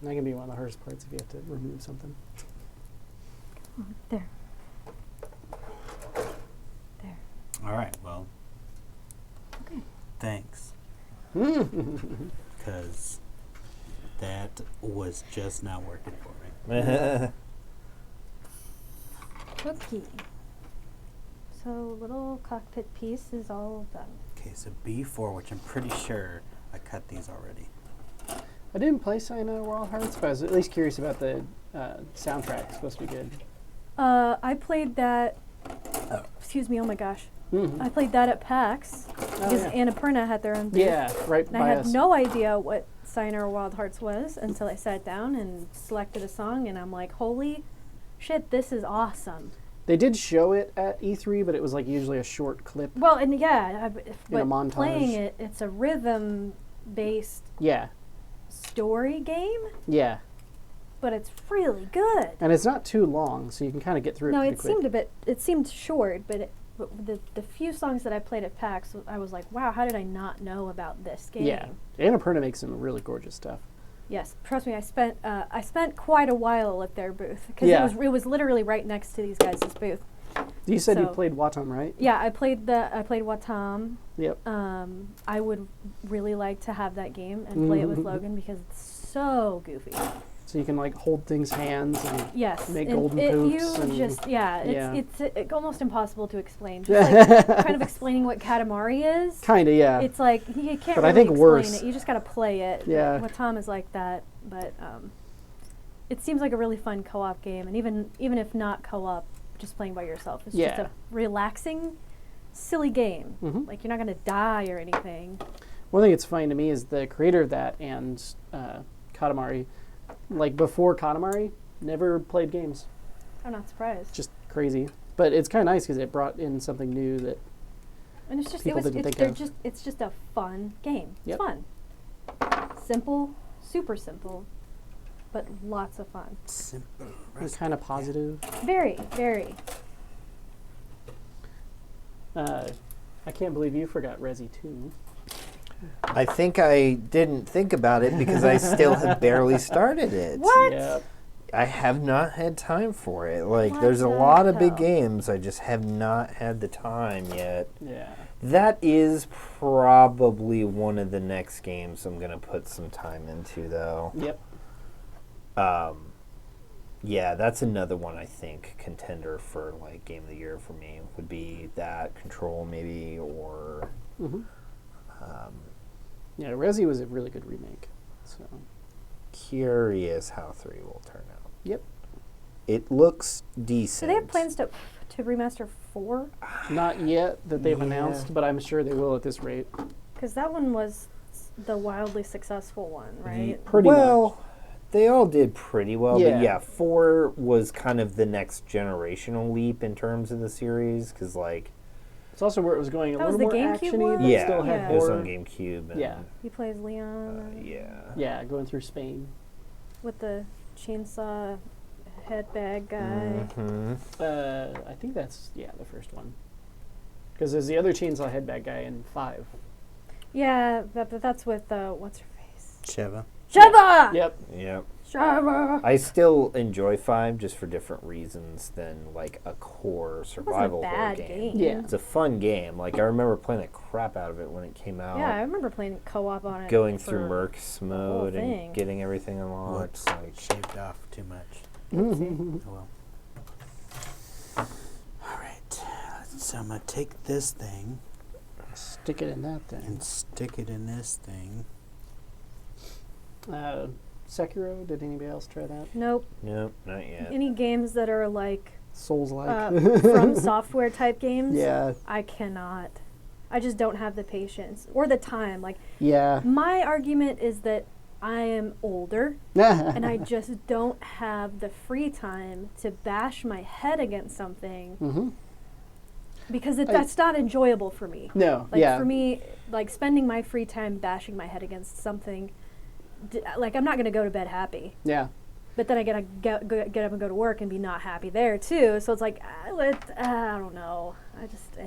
That can be one of the hardest parts if you have to remove something. there. There. All right, well, Okay. thanks. Because that was just not working for me. Cookie. So little cockpit piece is all done. Okay, so B4, which I'm pretty sure I cut these already. I didn't play Sayonara Wild Hearts, but I was at least curious about the soundtrack. It's supposed to be good. I played that. Oh. Excuse me. Oh my gosh. Mm-hmm. I played that at PAX because yeah. Annapurna had their own booth. Yeah, right And by I had us. no idea what Sayonara Wild Hearts was until I sat down and selected a song, and I'm like, holy shit, this is awesome. They did show it at E3, but it was like usually a short clip. Well, and yeah, but montage. playing it, it's a rhythm-based Yeah, story game, yeah. but it's really good. And it's not too long, so you can kind of get through No, it it pretty quick. seemed short, but the few songs that I played at PAX, I was like, wow, how did I not know about this game? Yeah, Annapurna makes some really gorgeous stuff. Yes, trust me, I spent quite a while at their booth because Yeah. it was literally right next to these guys' booth. You said you So- played Watam, right? Yeah, I played Watam. Yep. I would really like to have that game and play it with Logan because it's so goofy. So you can like hold things hands and Yes, make and golden you poops and just yeah. it's almost impossible to explain. Just like kind of explaining what Katamari is. kind of, yeah. It's like you can't But I really think explain worse. it. You just gotta play it. Yeah. Watam is like that, but it seems like a really fun co-op game, and even if not co-op, just playing by yourself, it's just Yeah. a relaxing, silly game. Mhm. Like you're not gonna die or anything. One thing that's funny to me is the creator of that and Katamari, like before Katamari, never played games. I'm not surprised. Just crazy. But it's kind of nice because it brought in something new that And it's just people didn't think of. it's just a fun game. Yep. It's fun. Simple, super simple, but lots of fun. Simple. was kind of positive. Very, very. I can't believe you forgot Resi 2. I think I didn't think about it because I still have barely started it. What? Yep. I have not had time for it. Like, What there's a the lot of big hell? games. I just have not had the time yet. Yeah. That is probably one of the next games I'm going to put some time into, though. Yep. Yeah, that's another one I think contender for, like, Game of the Year for me would be that, Control maybe, or... Mm-hmm. Yeah, Resi was a really good remake. So. Curious how 3 will turn out. Yep. It looks Do decent. they have plans to remaster 4? Not yet that they've Yeah. announced, but I'm sure they will at this rate. Because that one was the wildly successful one, right? Pretty well, they all did pretty well, Yeah. but yeah, 4 was kind of the next generational leap in terms of the series, because like It's also where it was going a That was little the more GameCube action-y, one? but yeah, still had Yeah. it was more. on GameCube. And, Yeah. He plays Leon. yeah. Yeah, going through Spain. with the chainsaw head bag guy. I think that's the first one. Because there's the other chainsaw head bad guy in 5. Yeah, that's with what's her face? Sheva. Sheva. Yep. Yep. Sheva. I still enjoy 5 just for different reasons than like a core survival horror bad game. game. Yeah. It's a fun game. Like I remember playing the crap out of it when it came out. Yeah, I remember playing co-op on it. Going for through Mercs mode thing. and getting everything unlocked. Whoops, Like, shaved off too much. Oh well. All right, so I'm gonna take this thing Stick it in that thing. and stick it in this thing. Sekiro, did anybody else try that? Nope. nope, not yet. Any games that are like Souls-like. from software type games, Yeah. I cannot. I just don't have the patience or the time. Like Yeah. my argument is that I am older and I just don't have the free time to bash my head against something Mm-hmm. because that's not enjoyable for me. No. Like yeah. for me, like spending my free time bashing my head against something, like I'm not gonna go to bed happy. Yeah. But then I gotta get up and go to work and be not happy there too. So it's like I don't know. I just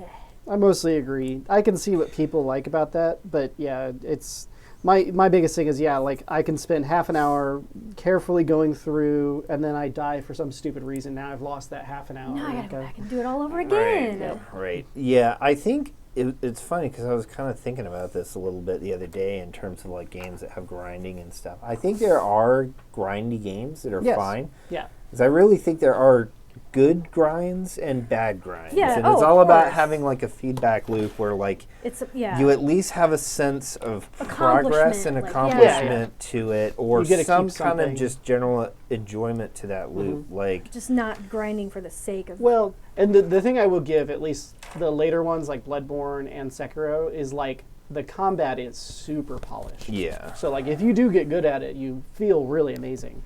I mostly agree. I can see what people like about that, but yeah, it's my biggest thing is like I can spend half an hour carefully going through, and then I die for some stupid reason. Now I've lost that half an hour. now I gotta Like, go back and do it all over again. Right. Yeah, I think it's funny because I was kind of thinking about this a little bit the other day in terms of like games that have grinding and stuff. I think there are grindy games that are Yes. fine. Yeah. Because I really think there are good grinds and bad grinds. Yeah, and oh, it's of all about course. having like a feedback loop where like It's yeah. you at least have a sense of progress and Accomplishment, like, accomplishment to it, or You get to some keep kind of something. just general enjoyment to that loop. Like, just not grinding for the sake of. Well, and the thing I will give, at least the later ones like Bloodborne and Sekiro, is like the combat is super polished. yeah. So like if you do get good at it, you feel really amazing.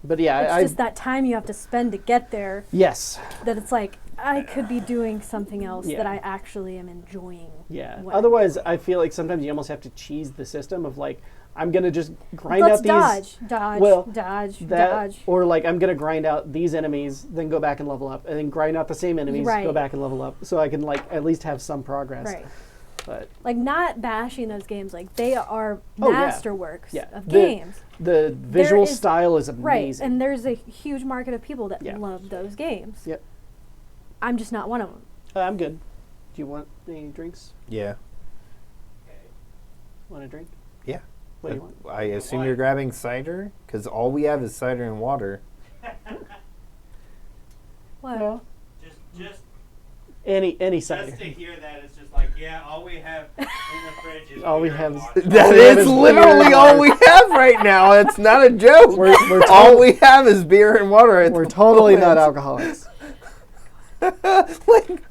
But yeah, it's just that time you have to spend to get there. yes, That it's like I could be doing something else Yeah. that I actually am enjoying. yeah. what- Otherwise, I feel like sometimes you almost have to cheese the system of like I'm gonna just grind Let's out these. dodge, well, dodge, That, dodge. or like I'm gonna grind out these enemies, then go back and level up, and then grind out the same enemies, go Right. back and level up, so I can like at least have some progress. Right. But Like not bashing those games. Like they are Oh, yeah. masterworks Yeah. of The- games. the visual is- style is Right. amazing. And there's a huge market of people that Yeah. love those games. Yep. I'm just not one of them. I'm good. Do you want any drinks? Yeah. Want a drink? Yeah. What do you want? I assume you're grabbing cider because all we have is cider and water. What? No. Just Any cider. to hear that, it's just like, yeah, all we have in the fridge is All we beer have and is- water. That we have is is literally beer. all we have right now. It's not a joke. We're all we have is beer and water. At We're the totally not moment. alcoholics. Like,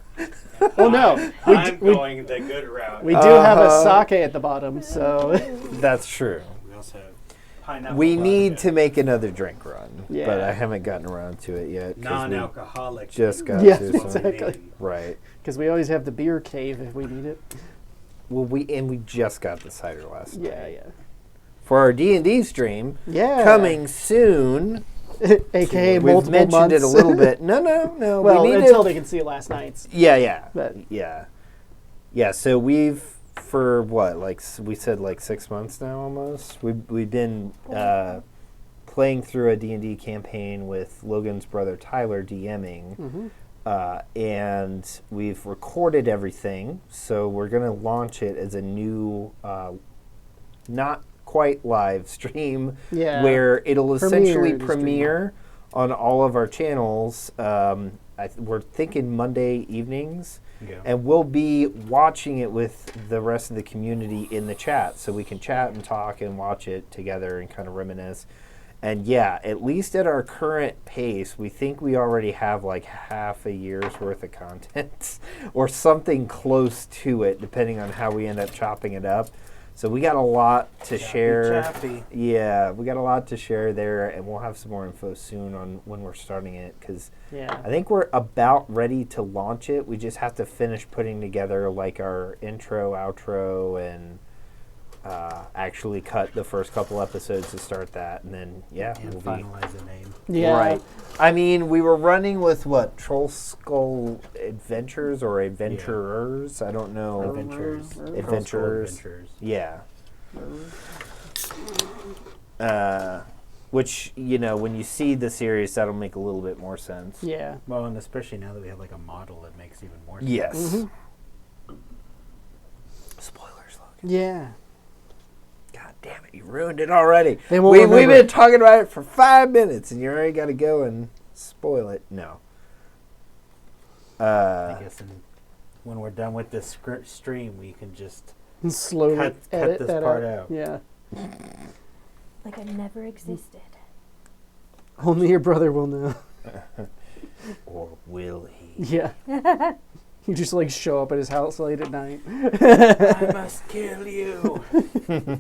Oh no, I'm going the good route. we do have a sake at the bottom, so that's true. We also have pineapple. We need vodka. to make another drink run, but Yeah. I haven't gotten around to it yet. 'Cause we non-alcoholic. just got Yes, to some- exactly. right. because we always have the beer cave if we need it. Well, we just got the cider last night. Yeah. For our D&D stream Yeah. coming soon. AKA We've multiple mentioned months. it a little bit. No. Well, we need until to, they can see last night's. Yeah. But Yeah, so we've, for what, like we said, like 6 months now almost. We've been playing through a D&D campaign with Logan's brother Tyler DMing, and we've recorded everything. So we're going to launch it as a new, not quite live stream, Yeah. where it'll essentially Premiere to stream. premiere on all of our channels. We're thinking Monday evenings. Yeah. And we'll be watching it with the rest of the community in the chat, so we can chat and talk and watch it together and kind of reminisce. And yeah, at least at our current pace, we think we already have like half a year's worth of content or something close to it, depending on how we end up chopping it up. So we got a lot to share. Chappy. Yeah, we got a lot to share there, and we'll have some more info soon on when we're starting it, because yeah. I think we're about ready to launch it. We just have to finish putting together like our intro, outro, and actually cut the first couple episodes to start that, and then And we'll be finalize the name. Yeah. right. I mean, we were running with what, Troll Skull Adventures or Adventurers? I don't know. Adventures. Adventurers. Adventures. Yeah. Which, when you see the series, that'll make a little bit more sense. Yeah. Well, and especially now that we have like a model, it makes even more sense. Yes. Mm-hmm. Spoilers, Logan. Yeah. God damn it, you ruined it already. They won't We've remember. been talking about it for 5 minutes, and you already got to go and spoil it. No. I guess when we're done with this stream, we can just Slowly cut edit this that part out. Yeah. Like it never existed. Only your brother will know. Or will he? Yeah. You just like show up at his house late at night. I must kill you.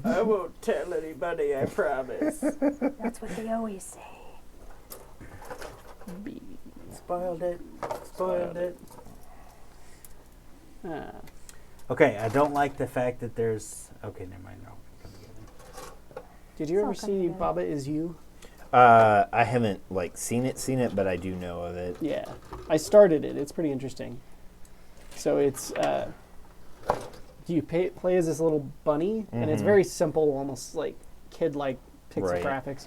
I won't tell anybody, I promise. That's what they always say. Spoiled it. Spoiled it. Ah. Okay, I don't like the fact that there's... Okay, never mind. No. Did you It's ever all see coming together. Baba Is You? I haven't seen it, but I do know of it. Yeah. I started it. It's pretty interesting. So it's you play as this little bunny, and it's Mhm. very simple, almost like kid-like pixel Right. graphics.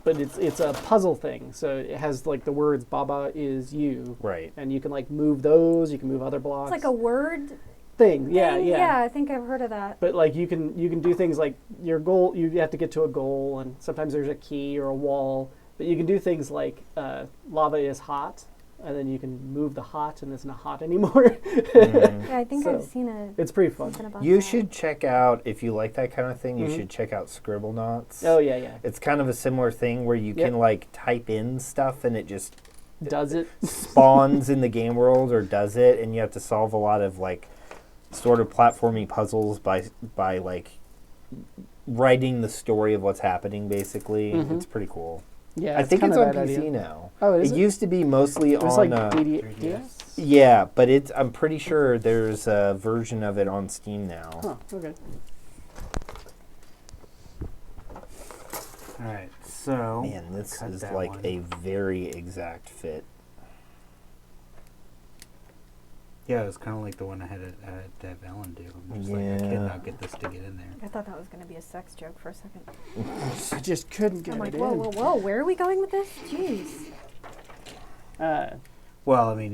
But it's a puzzle thing. So it has like the words "Baba is you," Right. and you can like move those. You can move other blocks. It's like a word thing. Yeah, thing? yeah. Yeah, I think I've heard of that. But like you can do things like your goal. You have to get to a goal, and sometimes there's a key or a wall. But you can do things like lava is hot, and then you can move the hot, and it's not hot anymore. Yeah, I think So, I've seen It's pretty fun. something about You that. should check out, if you like that kind of thing, you Mhm. should check out Scribble Knots. Oh yeah, yeah. It's kind of a similar thing where you Yep. can type in stuff and it just Does it? spawns in the game world or does it, and you have to solve a lot of sort of platforming puzzles by writing the story of what's happening. Basically, Mhm. it's pretty cool. Yeah, I think it's kinda on that PC idea. now. Oh, is It it? used to be mostly It was on. like 3DS. DS. Yeah, but I'm pretty sure there's a version of it on Steam now. Huh. Okay. All right, so... Man, this cut is that like one. a very exact fit. Yeah, it was kind of like the one I had to have Ellen do. I'm just like, I Yeah. cannot get this to get in there. I thought that was going to be a sex joke for a second. I just couldn't get I'm like, it whoa, in. whoa, whoa, where are we going with this? Jeez. Well, I mean,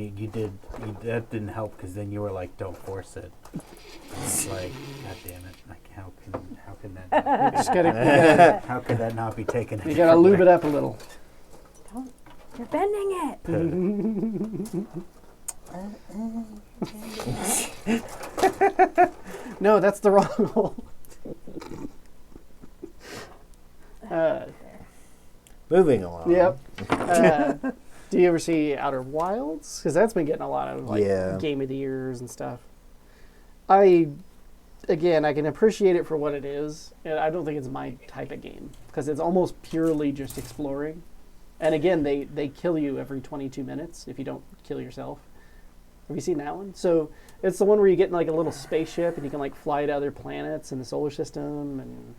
that didn't help because then you were like, "Don't force it." It's like, God damn it! Like, how can that? Not Just gotta, how could that not be taken? you gotta lube it up a little. Don't. You're bending it. No, that's the wrong hole. Moving along. Yep. Do you ever see Outer Wilds? Because that's been getting a lot of Yeah. Game of the Years and stuff. I can appreciate it for what it is, and I don't think it's my type of game because it's almost purely just exploring. And again, they kill you every 22 minutes if you don't kill yourself. Have you seen that one? So it's the one where you get in like a little spaceship and you can fly to other planets in the solar system, and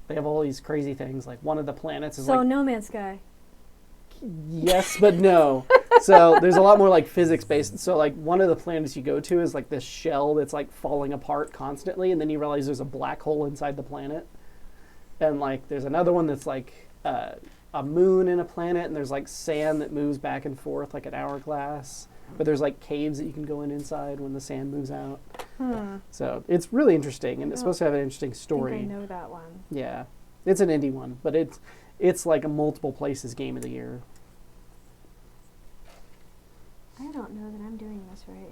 they have all these crazy things. Like one of the planets is So No Man's Sky. yes, but no. So there's a lot more physics based. So one of the planets you go to is this shell that's falling apart constantly, and then you realize there's a black hole inside the planet. And there's another one that's a moon and a planet, and there's sand that moves back and forth like an hourglass. But there's caves that you can go inside when the sand moves out. So it's really interesting, and it's supposed to have an interesting I story. think I know that one. Yeah, it's an indie one, but it's a multiple places Game of the Year. I don't know that I'm doing this right.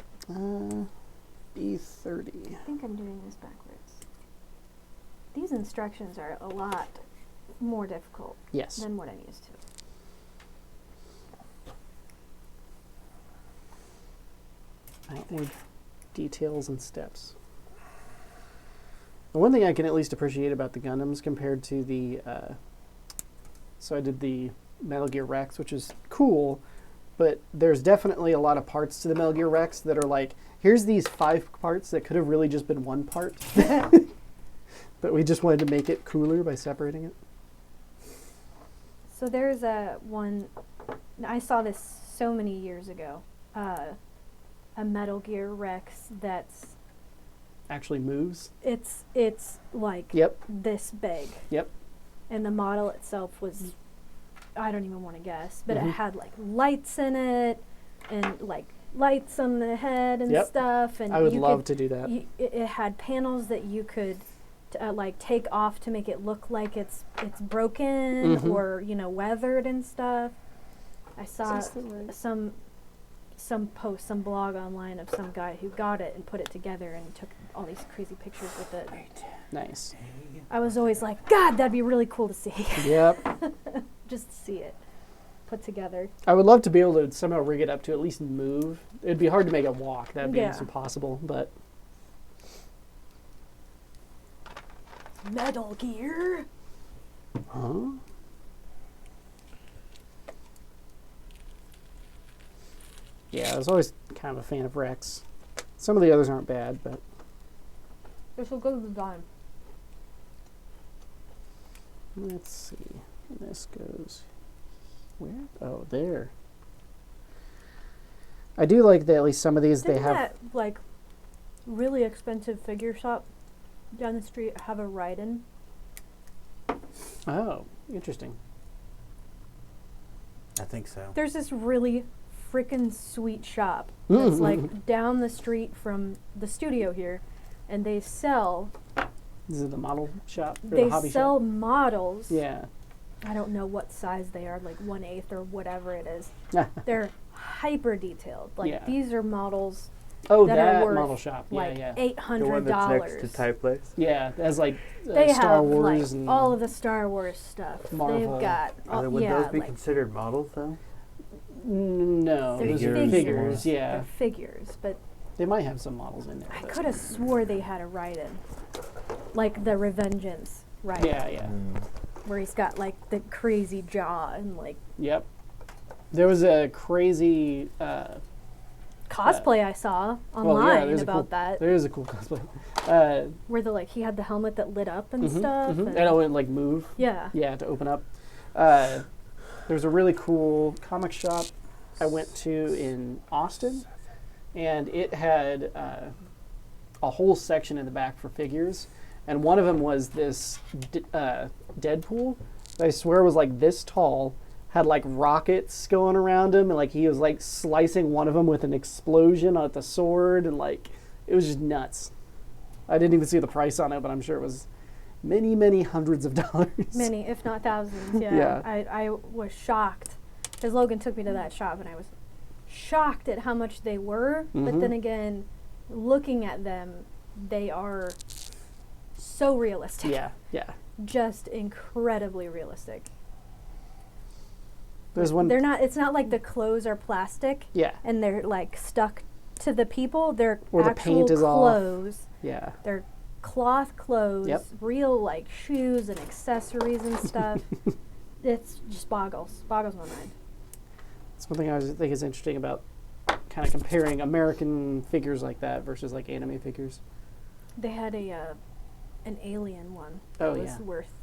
B30. I think I'm doing this backwards. These instructions are a lot more difficult Yes. than what I'm used to. Outward details and steps. The one thing I can at least appreciate about the Gundams compared to the... so I did the Metal Gear Rex, which is cool, but there's definitely a lot of parts to the Metal Gear Rex that are here's these 5 parts that could have really just been one part. But we just wanted to make it cooler by separating it. So there's a one. I saw this so many years ago. A Metal Gear Rex that's Actually moves. it's like Yep. this big. Yep. And the model itself was, I don't even want to guess, but Mhm. it had like lights in it and like lights on the head and Yep. stuff. And I would you love could, to do that. It had panels that you could like take off to make it look like it's broken Mhm. or weathered and stuff. I saw Is this the right- some post, some blog online of some guy who got it and put it together and took all these crazy pictures with it. Nice. I was always like, God, that'd be really cool to see. Yep. Just to see it put together. I would love to be able to somehow rig it up to at least move. It'd be hard to make it walk. That'd be Yeah. almost impossible. But Metal Gear. huh? Yeah, I was always kind of a fan of Rex. Some of the others aren't bad, but It's a good design. let's see. This goes where? Oh, there. I do like that at least some of these Didn't they have. that like really expensive figure shop down the street have a Raiden? Oh, interesting. I think so. There's this really freaking sweet shop that's like down the street from the studio here, and they sell This is the model shop or they the hobby sell shop. models. Yeah. I don't know what size they are, like 1/8 or whatever it is. They're hyper detailed. Like Yeah. these are models Oh, that that are worth model shop. Yeah, like yeah. The one that's next to $800. Thai Place. Yeah, it has like They Star have Wars like and all of the Star Wars stuff. Marvel. They've got Would yeah, those be like considered models though? No, they're those are figures. figures. Yeah, They're figures, but they might have some models in there. I but- could have swore they had a Raiden, like the Revengeance Raiden, Yeah, yeah. where he's got like the crazy jaw and like Yep. There was a crazy. cosplay I saw well, yeah, online there's a about cool, that, There is a cool cosplay. where he had the helmet that lit up and Mhm, stuff. mhm. And And it would like move. yeah. Yeah, to open up. There's a really cool comic shop I went to in Austin, and it had a whole section in the back for figures, and one of them was this Deadpool that I swear was like this tall, had like rockets going around him, and like he was like slicing one of them with an explosion at the sword, and like it was just nuts. I didn't even see the price on it, but I'm sure it was many, many hundreds of dollars. Many, if not thousands. Yeah. Yeah. I was shocked because Logan took me to that shop and I was shocked at how much they were. But Mhm. then again, looking at them, they are so realistic. Yeah, yeah. Just incredibly realistic. There's one. They're not. It's not like the clothes are plastic Yeah, and they're like stuck to the people. They're Or the actual paint is off. clothes. yeah. They're cloth clothes, Yep. real like shoes and accessories and stuff. It's just boggles my mind. That's one thing I think is interesting about kind of comparing American figures like that versus like anime figures. They had an alien one Oh, that was yeah. worth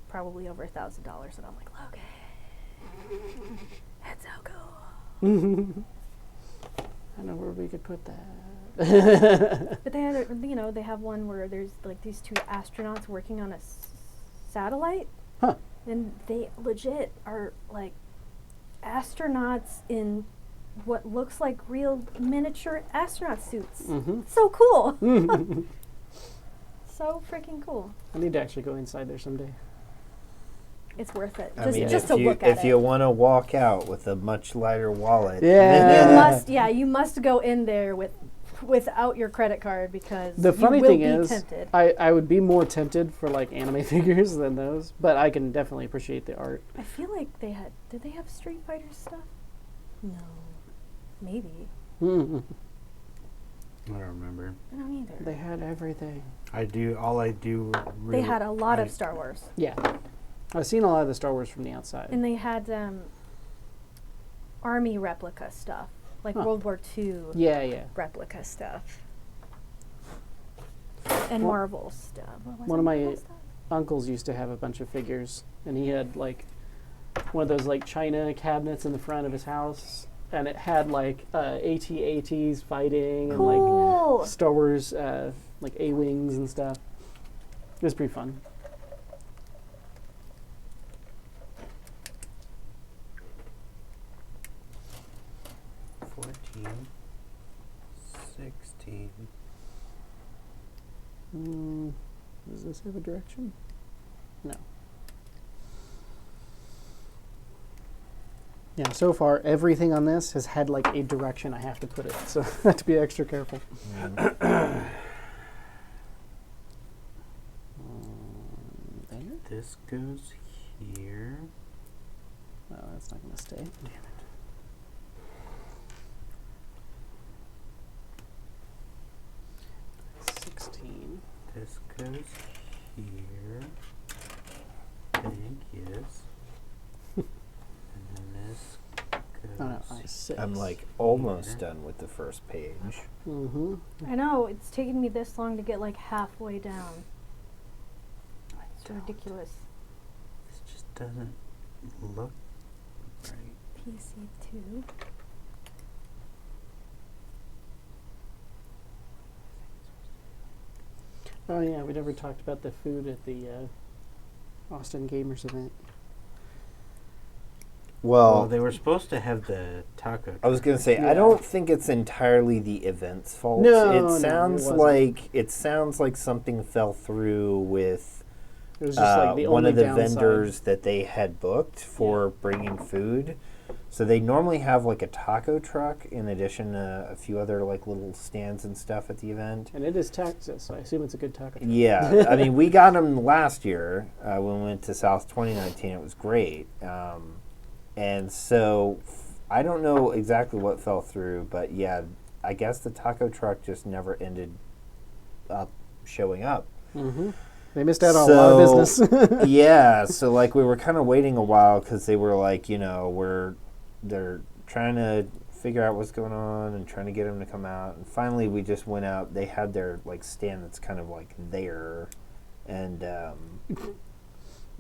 probably over $1,000, and I'm like, Logan, that's so cool. I know where we could put that. But they had, they have one where there's like these two astronauts working on a satellite, Huh. and they legit are like astronauts in what looks like real miniature astronaut suits. Mm-hmm. So cool. So freaking cool. I need to actually go inside there someday. It's worth it. I Just, mean, just if to you, look at if it. you want to walk out with a much lighter wallet, Yeah. You must go in there without your credit card because The you funny will thing be is, tempted. I would be more tempted for like anime figures than those, but I can definitely appreciate the art. I feel like did they have Street Fighter stuff? No. Maybe. Mhm. I don't remember. I don't either. They had everything. I do. All I do. Really, They had a lot I- of Star Wars. Yeah. I've seen a lot of the Star Wars from the outside. And they had army replica stuff, like Huh. World War II Yeah, yeah. replica stuff. and Well, Marvel stuff. What was one it, of my Marvel stuff? uncles used to have a bunch of figures, and he had like one of those like China cabinets in the front of his house, and it had like AT-ATs fighting and Cool. like Star Wars like A-wings and stuff. It was pretty fun. Does this have a direction? No. Yeah, so far everything on this has had like a direction I have to put it, so I have to be extra careful. There? This goes here. No, that's not going to stay. Damn it. This goes here. I think, yes. And then this goes. Oh no, I6. I'm like almost done with the first page. Mm-hmm. I know, it's taken me this long to get like halfway down. It's ridiculous. This just doesn't look right. PC2. Oh yeah, we never talked about the food at the Austin Gamers event. Well, Well, they were supposed to have the taco. I was gonna say Yeah. I don't think it's entirely the event's fault. No, it no, it sounds wasn't. like something fell through with It was just like the one only of the downside. vendors that they had booked for bringing food. So they normally have like a taco truck in addition to a few other like little stands and stuff at the event. And it is Texas, so I assume it's a good taco truck. Yeah, I mean, we got them last year when we went to South 2019. It was great. And so I don't know exactly what fell through, but yeah, I guess the taco truck just never ended up showing up. Mm-hmm. They missed out on a lot of business. Yeah, so like we were kind of waiting a while because they were like, they're trying to figure out what's going on and trying to get them to come out. And finally, we just went out. They had their like stand that's kind of like there, and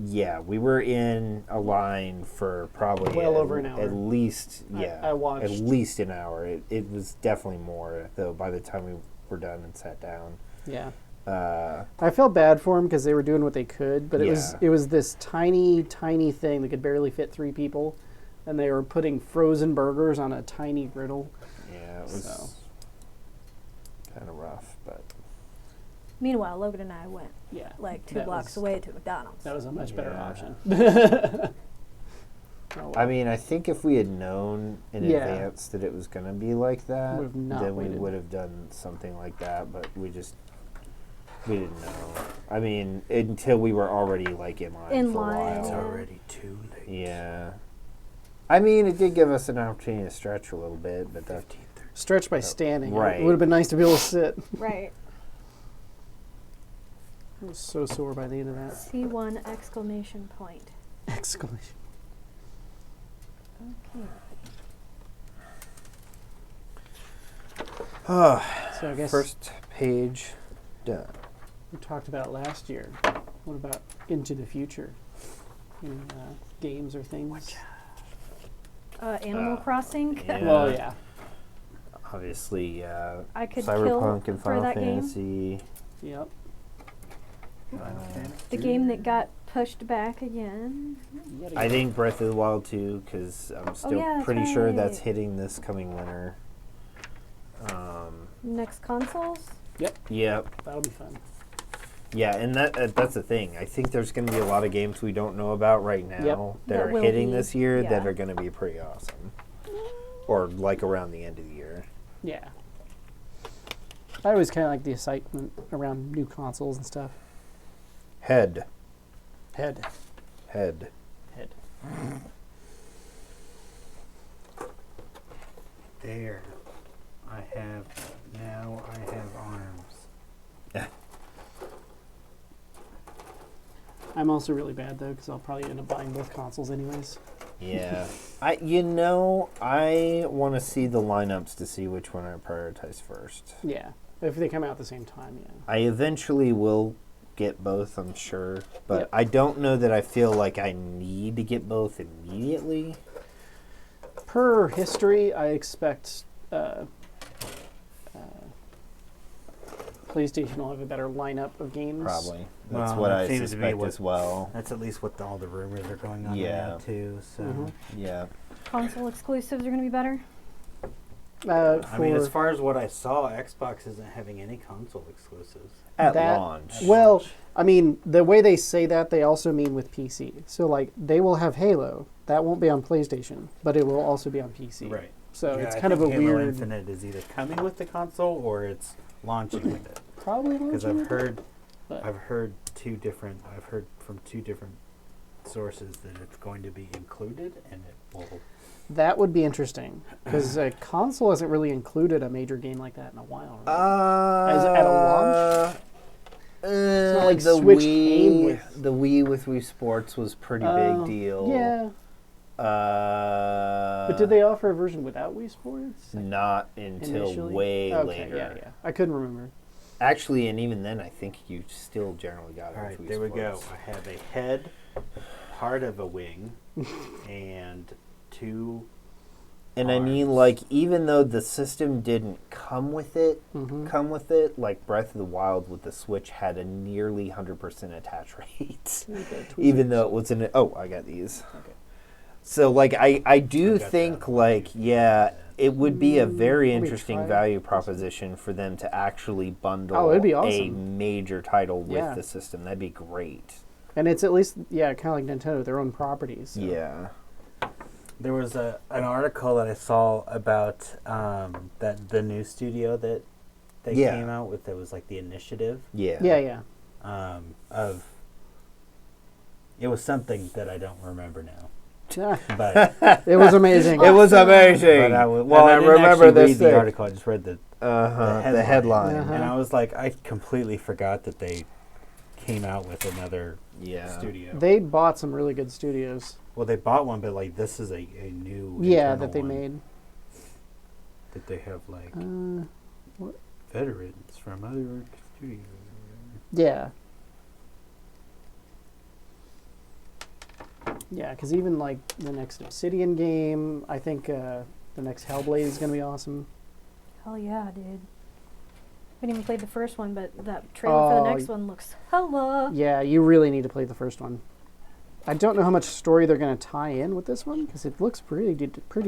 yeah, we were in a line for probably Well over an hour. At least, I watched. at least an hour. It was definitely more though. By the time we were done and sat down, Yeah. uh, I felt bad for them because they were doing what they could, but Yeah. it was this tiny thing that could barely fit 3 people, and they were putting frozen burgers on a tiny griddle. yeah, it was So. kind of rough, but Meanwhile, Logan and I went Yeah. like 2 that blocks was- away to McDonald's. That was a much better Yeah. option. Oh, well. I mean, I think if we had known in Yeah. advance that it was going to be like that, Would've not then we waited. would have done something like that. But we didn't know. I mean, until we were already like in line In for line, a while. It's yeah. already too late. Yeah. I mean, it did give us an opportunity to stretch a little bit, but that. Stretch by standing. Right. It would have been nice to be able to sit. Right. I was so sore by the end of that. C1 exclamation point. Exclamation. Okay. So I guess First page done. we talked about it last year. What about into the future? Any, games or things? Animal Crossing. Yeah. Well, yeah. Obviously, I could Cyberpunk kill and for Final that game. Fantasy. Yep. The game that got pushed back again. Yet I again. think Breath of the Wild 2, because I'm still yeah, that's pretty sure that's right. hitting this coming winter. Next consoles. Yep. That'll be fun. Yeah, and that's the thing. I think there's going to be a lot of games we don't know about right now that That are will hitting be, this year that yeah. are going to be pretty awesome. Or like around the end of the year. Yeah. I always kind of like the excitement around new consoles and stuff. Head. Head. There. I have arms. I'm also really bad though because I'll probably end up buying both consoles anyways. Yeah. I want to see the lineups to see which one I prioritize first. Yeah. If they come out at the same time, yeah. I eventually will get both, I'm sure, but Yep. I don't know that I feel like I need to get both immediately. Per history, I expect PlayStation will have a better lineup of games. Probably. That's Well, what that I seems to be suspect what- as well. That's at least what all the rumors are going on right Yeah. now too. So Mhm. Yeah. Console exclusives are going to be better. I mean, as far as what I saw, Xbox isn't having any console exclusives. At That- launch. Well, I mean, the way they say that, they also mean with PC. So, like, they will have Halo. That won't be on PlayStation, but it will also be on PC. Right. So Yeah, it's I kind of a think Halo weird. Infinite is either coming with the console or it's launching with it. Probably Because launching I've with it, heard, but- I've heard from two different sources that it's going to be included, and it will. That would be interesting because a console hasn't really included a major game like that in a while. Right? As at a launch? It's not like the Switch Wii, came with- the Wii with Wii Sports was pretty big deal. Yeah, But but did they offer a version without Wii Sports? Not until Initially? way Okay, later. yeah. I couldn't remember. Actually, and even then, I think you still generally got it. All with right, Wii there we go. Sports. I have a head, part of a wing, and two. And I mean, arms. like, even though the system didn't come with it, like Breath of the Wild with the Switch had a nearly 100% attach rate. Even though it was in oh, I got these. Okay. So, like, I do got think, that. like, yeah, it would be a very Let me interesting try value this. proposition for them to actually bundle Oh, it'd be a awesome. major title with Yeah. the system. That'd be great. And it's at least, kind of like Nintendo, their own properties. So. Yeah. There was an article that I saw about that the new studio that they Yeah. came out with. That was like the initiative Yeah. Yeah. of. It was something that I don't remember now, Ah, but it was amazing. It was amazing. but I w- well, I and didn't remember actually this read thing. the article. I just read the The headline. Uh-huh. and I was like, I completely forgot that they came out with another Yeah. studio. They bought some really good studios. Well, they bought one, but like this is a new Yeah, internal that they one made. that they have like What? veterans from other studios. Yeah. Yeah, because even like the next Obsidian game, I think the next Hellblade is going to be awesome. Hell yeah, dude. I haven't even played the first one, but that trailer for the Oh, next one looks hella. Yeah, you really need to play the first one. I don't know how much story they're going to tie in with this one because it looks pretty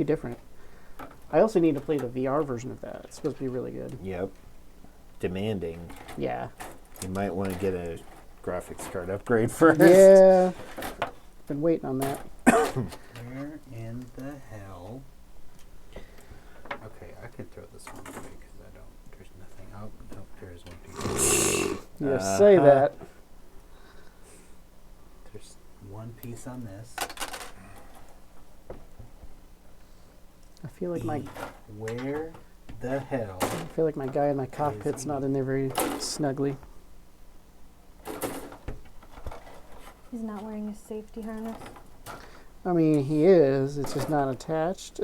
different. I also need to play the VR version of that. It's supposed to be really good. Yep. Demanding. Yeah. You might want to get a graphics card upgrade first. Yeah. Been waiting on that. Where in the hell? Okay, I can throw this one away because I don't. There's nothing. Oh no, there is one piece. You say that. There's one piece on this. I feel like my Where the hell? guy in my cockpit's not in there very snugly. He's not wearing a safety harness. I mean, he is. It's just not attached.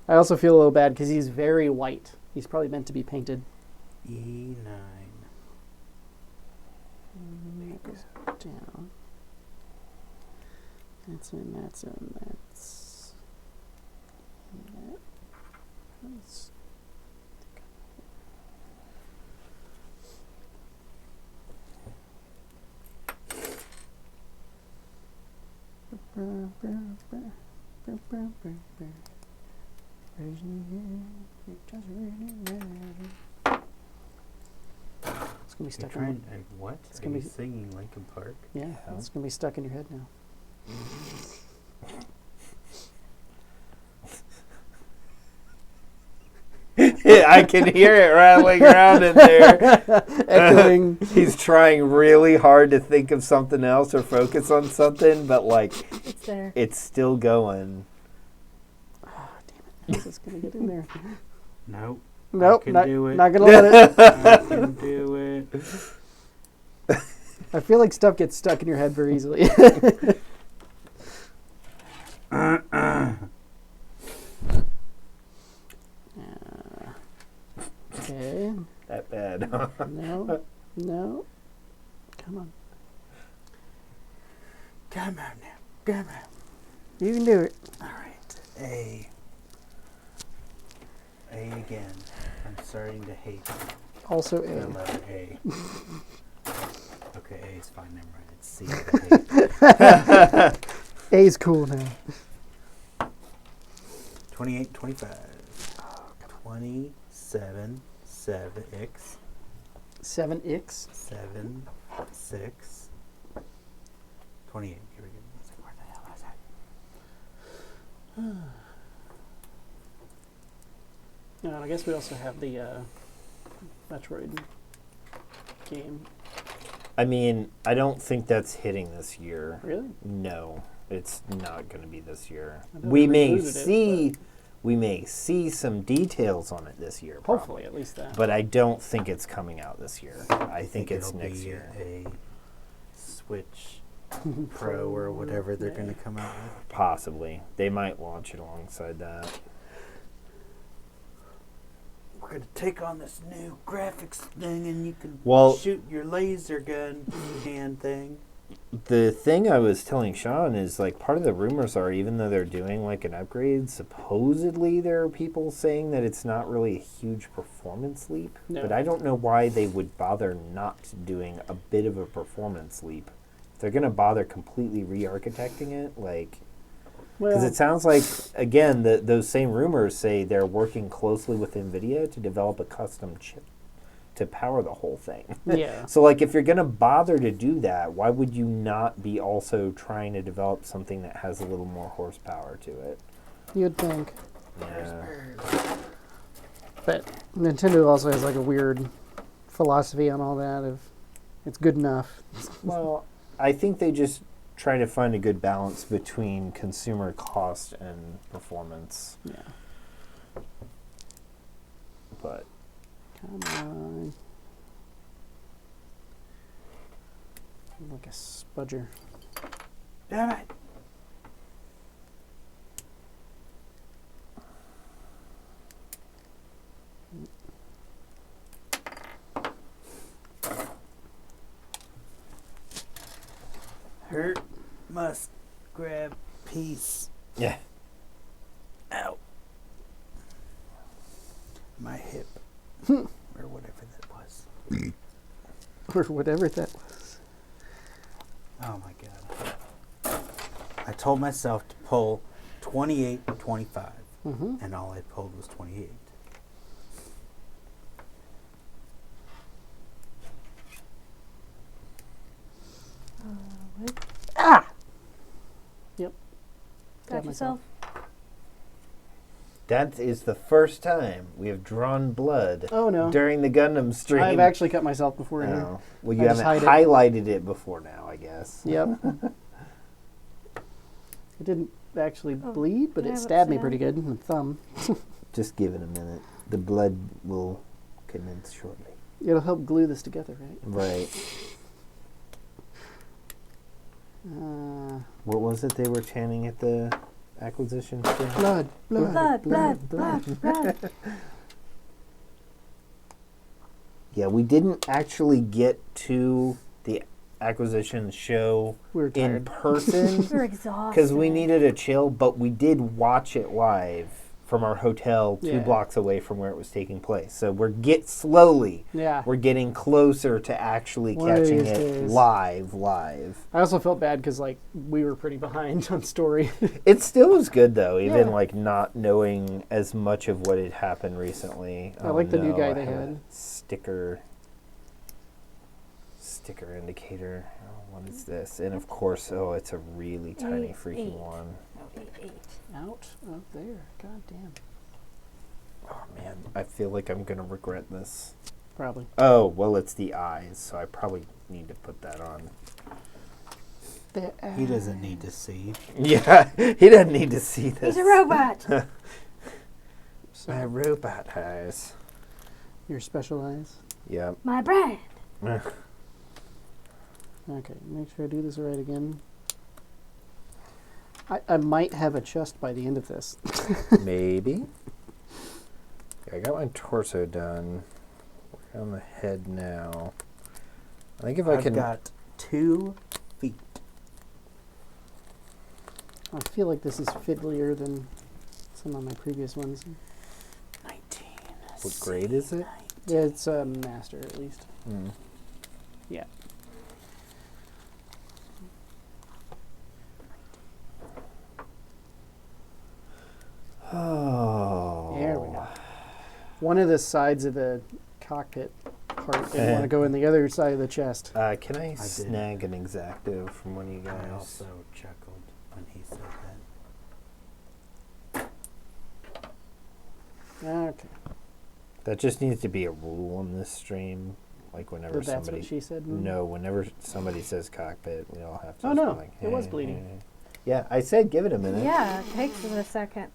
I also feel a little bad because he's very white. He's probably meant to be painted. E9. Down. That's in. That's in. That's. That's. It's gonna be You're stuck in. trying. What? It's Are gonna you be- singing Linkin Park? Yeah, it's gonna be stuck in your head now. I can hear it rattling around in there. Echoing. He's trying really hard to think of something else or focus on something, but like It's there. it's still going. How's this gonna get in there? Nope. Nope, can not, do it. not gonna let it. I can do it. I feel like stuff gets stuck in your head very easily. head. No. No. Come on. Come on now. Come on. You can do it. All right. A. A again. I'm starting to hate Also the A. letter A. Okay, A is fine. Never mind. It's C. I hate. A's cool now. 28, 25. 27, 7x, 7x. 7, 6, 28. Here we go. It's like, where the hell is that? And I guess we also have the Metroid game. I mean, I don't think that's hitting this year. Really? No, it's not going to be this year. I thought We they may rebooted it, see, we may see some details on it this year. probably. Hopefully, at least that. But I don't think it's coming out this year. I think it's it'll next be year. A Switch Pro or whatever they're going to come out with. Possibly. They might launch it alongside that. We're going to take on this new graphics thing, and you can Well- shoot your laser gun hand thing. The thing I was telling Sean is like part of the rumors are even though they're doing like an upgrade, supposedly there are people saying that it's not really a huge performance leap. No. But I don't know why they would bother not doing a bit of a performance leap. If they're going to bother completely re-architecting it, like... Because well, it sounds like, again, those same rumors say they're working closely with NVIDIA to develop a custom chip to power the whole thing. yeah. So, like, if you're going to bother to do that, why would you not be also trying to develop something that has a little more horsepower to it? You'd think. Yeah. But Nintendo also has like a weird philosophy on all that of it's good enough. Well, I think they just try to find a good balance between consumer cost and performance. Yeah. But Come on. Like a spudger. Damn it. Hurt must grab piece. yeah, Ow. My hip. Or whatever that was. Or whatever that was. Oh my god. I told myself to pull 28, 25. Mm-hmm. And all I pulled was 28. What? Ah! Yep. Got Stab myself. yourself? that is the first time we have drawn blood Oh no. during the Gundam stream. I've actually cut myself before here. Oh. Well, you I just haven't hide it. highlighted it before now, I guess. Yep. It didn't actually Oh, bleed, but can I it have stabbed me upside pretty down? good in the thumb. Just give it a minute. The blood will commence shortly. It'll help glue this together, right? Right. What was it they were chanting at the acquisition stream? Blood, blood, Blood, blood, blood. Yeah, we didn't actually get to the acquisition show We were in tired. person We're exhausted. because we needed a chill, but we did watch it live from our hotel 2 Yeah. blocks away from where it was taking place. So we're Yeah. we're getting closer to actually One of catching these it days. live. I also felt bad because like we were pretty behind on story. It still was good though, even Yeah. like not knowing as much of what had happened recently. I like the new guy I they have a had. sticker indicator. Oh, what is this? And of course, oh, it's a really tiny freaking 8. one. Out of there. God damn. Oh man, I feel like I'm gonna regret this. Probably. Oh, well, it's the eyes, so I probably need to put that on. He doesn't need to see. Yeah, he doesn't need to see this. He's a robot. My robot eyes. Your special eyes. Yep. My brand. Okay, make sure I do this right again. I might have a chest by the end of this. Maybe. I got my torso done. On the head now. I think if I I've can. got 2 feet. I feel like this is fiddlier than some of my previous ones. 19. What grade is it? Yeah, it's a master at least. Mm. Yeah. Oh. There we go. One of the sides of the cockpit part didn't want to go in the other side of the chest. Can I did. snag an exacto from one of you guys? I also chuckled when he said that. Okay. That just needs to be a rule on this stream. Like whenever But that's somebody. what she said. No, whenever somebody says cockpit, we all have to. Oh, just be no, like, it was "Hey, bleeding." hey." Yeah, I said give it a minute. Yeah, it takes a second.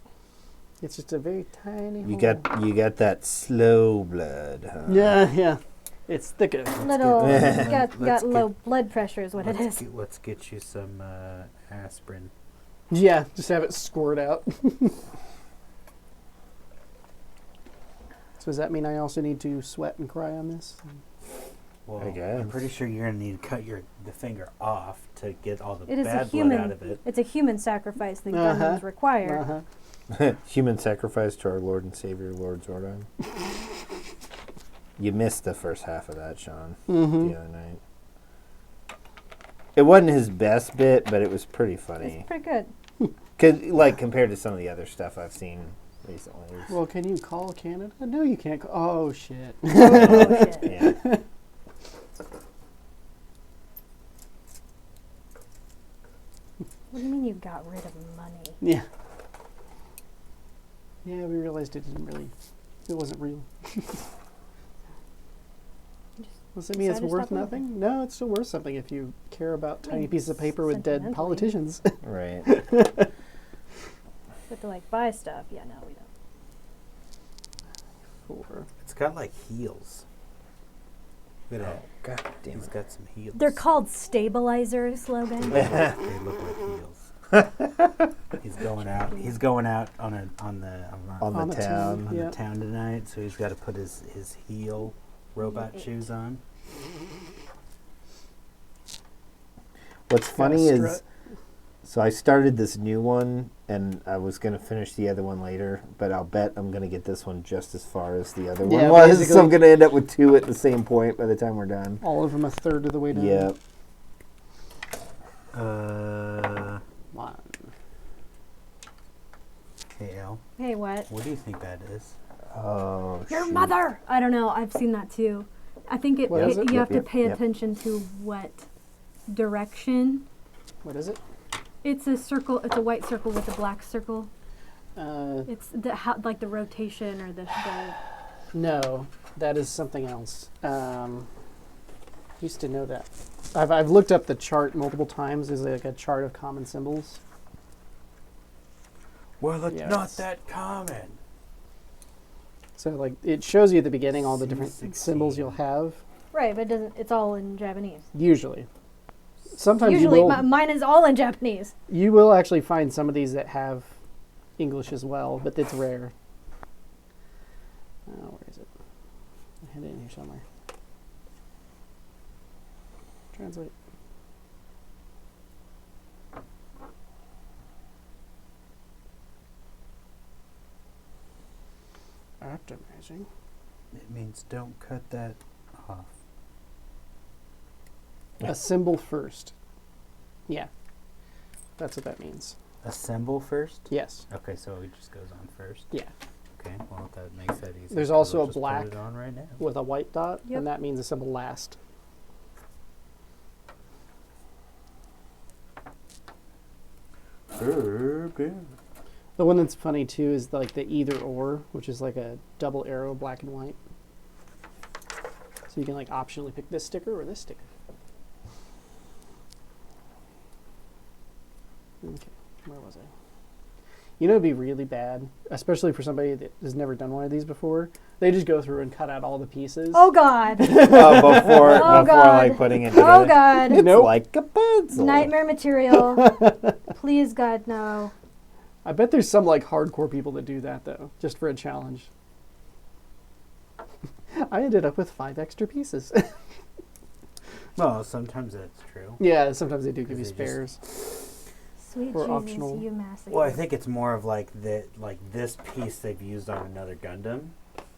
It's just a very tiny You hole. got that slow blood, huh? Yeah. It's thicker. Little, Let's got get- low blood pressure is what it is. Let's get you some aspirin. Yeah, just have it squirt out. So does that mean I also need to sweat and cry on this? Well, I guess. I'm pretty sure you're gonna need to cut the finger off to get all the It is a bad blood human. out of it. It's a human sacrifice that Uh-huh. Gundams require. Uh-huh. Human sacrifice to our Lord and Savior, Lord Zordon. You missed the first half of that, Sean, Mm-hmm. the other night. It wasn't his best bit, but it was pretty It's funny. pretty good. Like compared to some of the other stuff I've seen recently. It was- Well, can you call Canada? No, you can't. Oh, shit. Oh, shit. yeah. What do you mean you got rid of money? Yeah. Yeah, we realized it wasn't real. Does it mean it's decided to worth stop nothing? No, it's still worth something if you care about I tiny mean, pieces of paper with dead sentimentally. politicians. Right. But to like buy stuff, yeah, no, we don't. For It's got like heels. Look at that. God damn He's it. got some heels. They're called stabilizers, Logan. They look like heels. He's going out. He's going out on the On the the town. on Yeah. the town tonight, so he's got to put his heel robot shoes on. What's funny Gotta is, strut. so I started this new one, and I was going to finish the other one later, but I'll bet I'm going to get this one just as far as the other Yeah, one was, so basically- I'm going to end up with 2 at the same point by the time we're done. all of them a third of the way down. Yep. One. Hey Al, Hey, what? what do you think that is? Oh, Your shoot. mother! I don't know. I've seen that too. I think What is it? you Yep, have to yep, pay yep. attention to what direction. What is it? It's a circle. It's a white circle with a black circle. Uh, It's like the rotation or the no, that is something else. Used to know that. I've looked up the chart multiple times. There's like a chart of common symbols. Well, it's Yeah, not it's- that common. So like it shows you at the beginning all the different C16. symbols you'll have. right, but it doesn't. It's all in Japanese. Usually. Sometimes Usually, you will, mine is all in Japanese. you will actually find some of these that have English as well, but it's rare. Where is it? I had it in here somewhere. Translate. Optimizing. It means don't cut that off. A symbol first. Yeah. That's what that means. Assemble first? Yes. Okay, so it just goes on first. Yeah. Okay, well that makes that easy. There's so also we'll a just put black it on right now. With a white dot, Yep. and that means a symbol last. The one that's funny too is like the either or, which is like a double arrow, black and white. So you can like optionally pick this sticker or this sticker. Okay, where was I? You know, it'd be really bad, especially for somebody that has never done one of these before. They just go through and cut out all the pieces. Oh God! Oh, before Oh, before God. like putting it together. Oh God! It's Nope. like a puzzle. Nightmare material. Please, God, no. I bet there's some like hardcore people that do that though, just for a challenge. I ended up with 5 extra pieces. Well, sometimes that's true. Yeah, sometimes they do give you 'Cause they just- spares. Sweet Or Jesus, optional. you massacre. Well, I think it's more of like this piece they've used on another Gundam.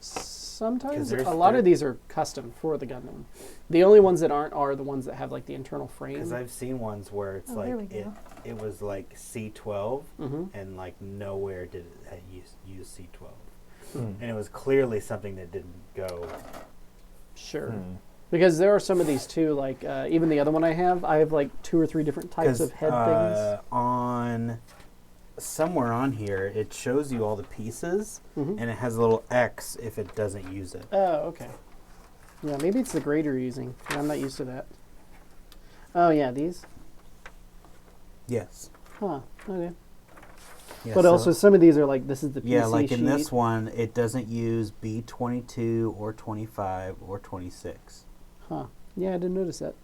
Sometimes there's- a lot there- of these are custom for the Gundam. The only ones that aren't are the ones that have like the internal frame. Because I've seen ones where it's Oh, there we like go. it was like C12, Mhm. and like nowhere did it use C12, Hmm. and it was clearly something that didn't go. Sure. Hmm. Because there are some of these too, like even the other one I have like 2 or 3 different types of head things. On somewhere on here, it shows you all the pieces, Mhm. and it has a little X if it doesn't use it. Oh, okay. Yeah, maybe it's the grade you're using. I'm not used to that. Oh yeah, these. Yes. Huh. Okay. Yeah, But so- also some of these are like this is the PC yeah, like in sheet. this one, it doesn't use B22 or 25 or 26. Huh. Yeah, I didn't notice that.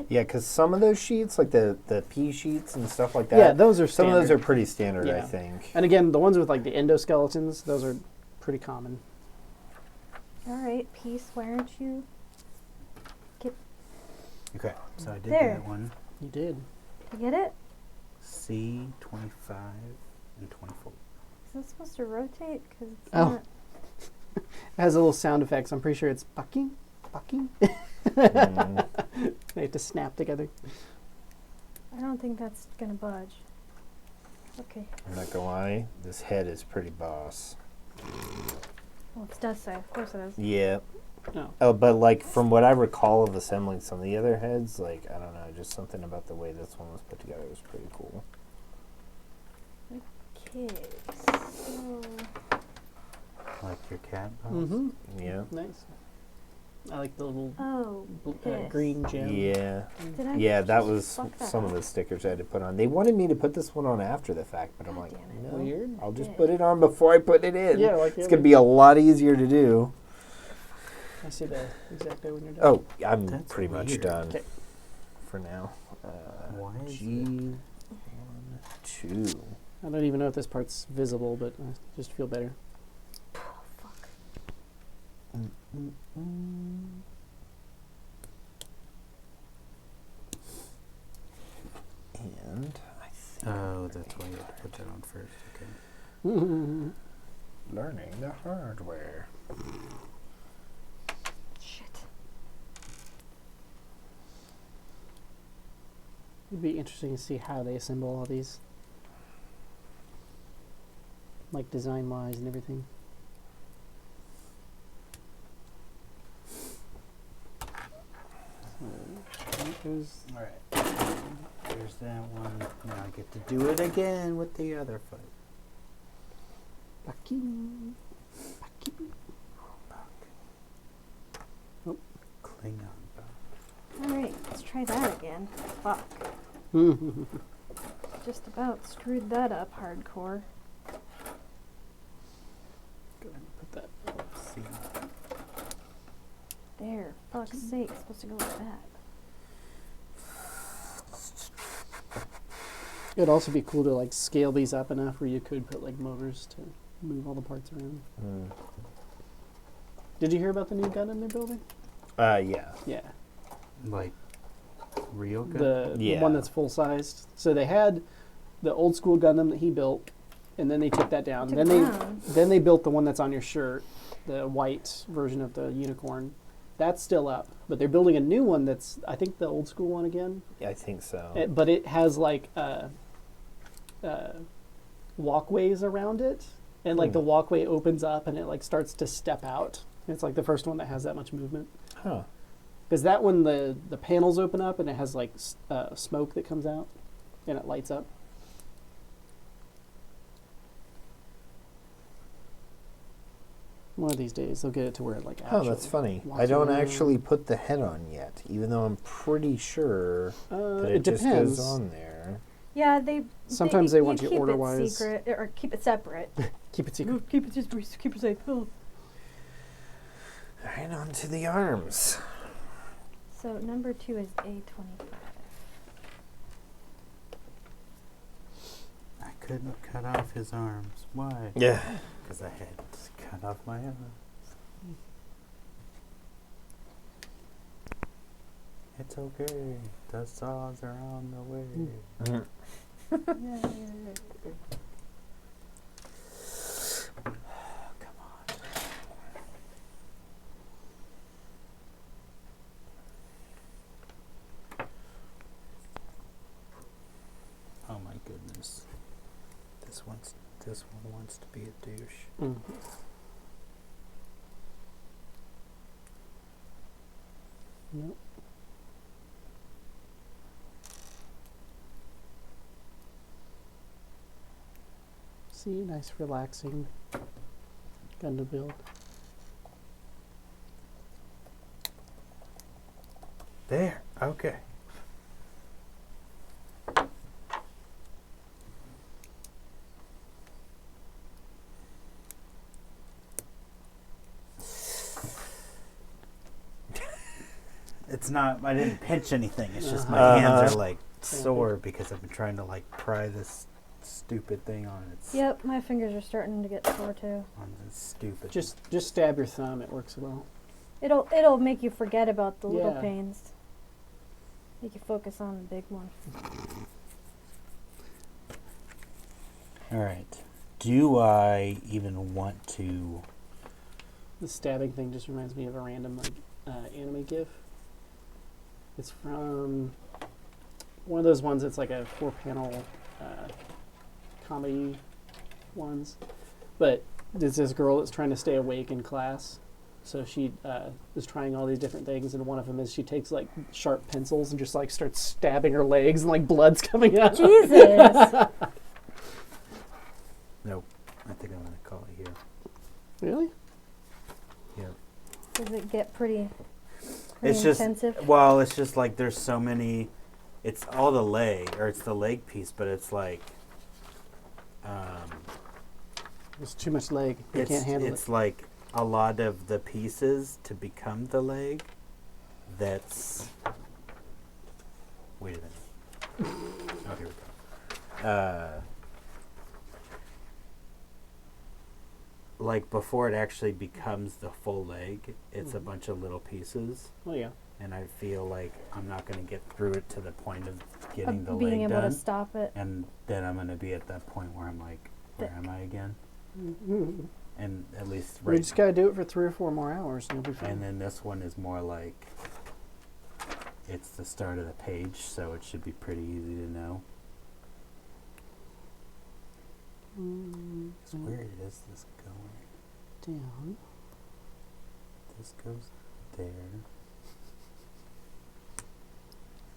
Yeah, because some of those sheets, like the P sheets and stuff like that, Yeah, those are some standard. of those are pretty standard, I Yeah. think. And again, the ones with like the endoskeletons, those are pretty common. All right, peace. Why aren't you? Okay, so I did There. that one. You did. You get it? C25 and 24. Is this supposed to rotate? Because it's Oh. not. It has a little sound effects. I'm pretty sure it's bucking. Bucking. Mm. They have to snap together. I don't think that's gonna budge. Okay. I'm not gonna lie, this head is pretty boss. Well, it does say. Of course it is. Yeah. Oh. Oh, but like from what I recall of assembling some of the other heads, like I don't know, just something about the way this one was put together was pretty cool. Okay. So. Like your cat boss? Mm-hmm. Yeah. Nice. I like the little Oh. piss. green gem. Yeah. Did I? Yeah, that just was fuck that some of up? the stickers I had to put on. They wanted me to put this one on after the fact, but I'm God like, damn it. no, Weird. I'll just Yeah. put it on before I put it in. Yeah, like the It's other- gonna be a lot easier to do. I see the exact day when you're done. Oh, I'm That's pretty much weird. done Okay. for now. Why is G1, 2. I don't even know if this part's visible, but I just feel better. Oh, fuck. And I think Oh, that's why you have to put that on first. Okay. learning the hardware. Shit. It'd be interesting to see how they assemble all these. Like design-wise and everything. So, that goes All right. There's that one. Now I get to do it again with the other foot. bucking. Klingon buck. All right, let's try that again. Fuck. Just about screwed that up hardcore. Go ahead and put that. See. There. Fuck's sake. It's supposed to go like that. It'd also be cool to like scale these up enough where you could put like motors to move all the parts around. Did you hear about the new Gundam they're building? Yeah. Yeah. Like real good. The Yeah. one that's full sized. So they had the old school Gundam that he built, and then they took that down. Took Then it they down. then they built the one that's on your shirt, the white version of the unicorn. That's still up, but they're building a new one that's I think the old school one again. I think so. But it has like walkways around it, and like Hmm. the walkway opens up and it like starts to step out. It's like the first one that has that much movement. Huh. Because that one, the panels open up and it has like smoke that comes out, and it lights up. One of these days they'll get it to where it like. Oh, that's actually funny. walks I don't around. actually put the head on yet, even though I'm pretty sure that It just depends. goes on there. Yeah, they. Sometimes they want you keep it order-wise. secret or keep it separate. Keep it secret. Keep it just keep it safe. Oh. Right on to the arms. So number 2 is A25. I couldn't cut off his arms. Why? Yeah. Because I had to cut off my arms. It's okay. The saws are on the way. Mhm. Come on. Oh my goodness. This one wants to be a douche. Mm. Yep. See, nice relaxing Gundam build. There. Okay. It's not. I didn't pinch anything. It's just my hands are like sore because I've been trying to like pry this stupid thing on its. Yep, my fingers are starting to get sore too. On this stupid. Just stab your thumb. It works well. It'll make you forget about the little Yeah. pains. Make you focus on the big one. All right. Do I even want to? The stabbing thing just reminds me of a random anime GIF. It's from one of those ones that's like a 4-panel comedy ones. But there's this girl that's trying to stay awake in class. So she is trying all these different things, and one of them is she takes like sharp pencils and just like starts stabbing her legs, and like blood's coming out. Jesus! Nope. I think I'm gonna call it here. Really? Yep. Does it get pretty It's just intensive? well, it's just like there's so many. It's all the leg, or it's the leg piece, but it's like. There's too much leg. You can't handle It's like a lot of the pieces to become the leg. That's. Wait a minute. Oh, here we go. Like before it actually becomes the full leg, it's a bunch of little pieces, Oh yeah. and I feel like I'm not going to get through it to the point of getting the Of being leg able done, to stop it. and then I'm going to be at that point where I'm like, where Thick. am I again? Mm-hmm. And at least We just gotta do it for 3 or 4 more hours, and you'll be fine. and then this one is more like it's the start of the page, so it should be pretty easy to know. So where is this going? Down. This goes there.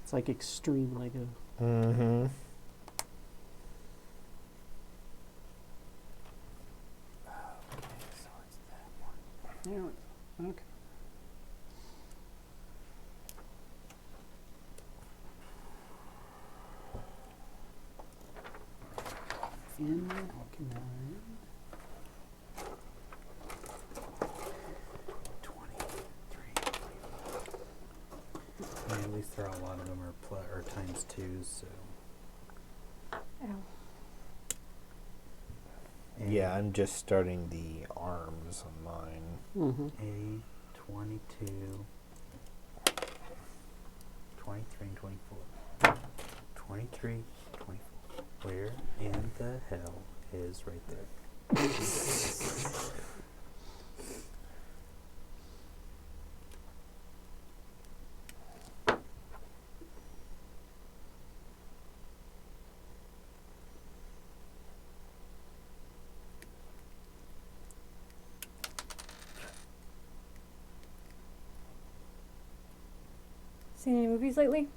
It's like extreme Lego. Mm-hmm. So it's that one. Yeah. Okay. In organize. 23. I mean, at least there are a lot of them are times twos, so. Ow. Yeah, I'm just starting the arms on mine. Mm-hmm. A 22, 23, and 24. 23, 24. Where in the hell is right there? Seen any movies lately?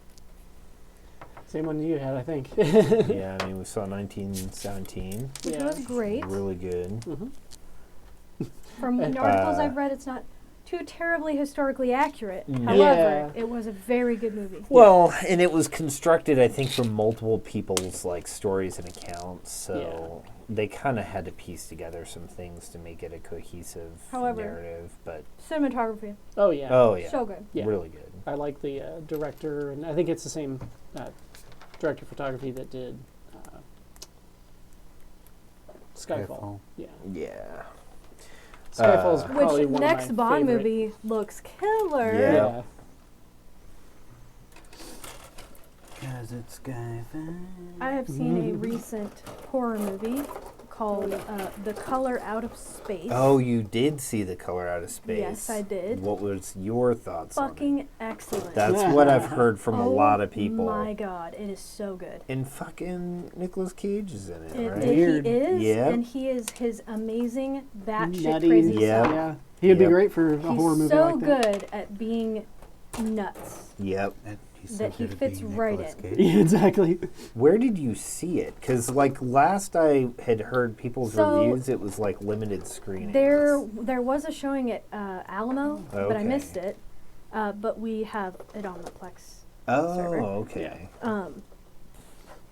Same one you had, I think. Yeah, I mean, we saw 1917. Which Yeah. was great. Really good. Mm-hmm. From the articles I've read, it's not too terribly historically accurate. Mm. However, Yeah. it was a very good movie. Well, and it was constructed, I think, from multiple people's like stories and accounts, so they kind of had to piece together some things to make it a cohesive However- narrative. But Cinematography, Oh yeah. oh yeah, so good. Yeah. really good. I like the director, and I think it's the same director of photography that did Skyfall. Yeah. Yeah. Skyfall's probably Which one next of my Bond favorite. movie looks killer. Yeah. Yeah. Desert sky. I have seen a recent horror movie called The Color Out of Space. Oh, you did see The Color Out of Space. Yes, I did. What was your thoughts on it? Fucking excellent. That's what I've heard from a lot of people. Oh my god, it is so good. And fucking Nicolas Cage is in it, right? Weird. He is, Yep. and he is his amazing batshit Nutty. crazy Yep. self. Yeah. He would be Yep. great for a horror He's movie so like that. good at being nuts. Yep. And he's That so he good at fits being right Nicolas in. Cage. Yeah, exactly. Where did you see it? Because like last I had heard people's So, reviews, it was like limited screenings. There was a showing at Alamo, but I Okay. missed it. But we have it on the Plex. Oh, server. okay.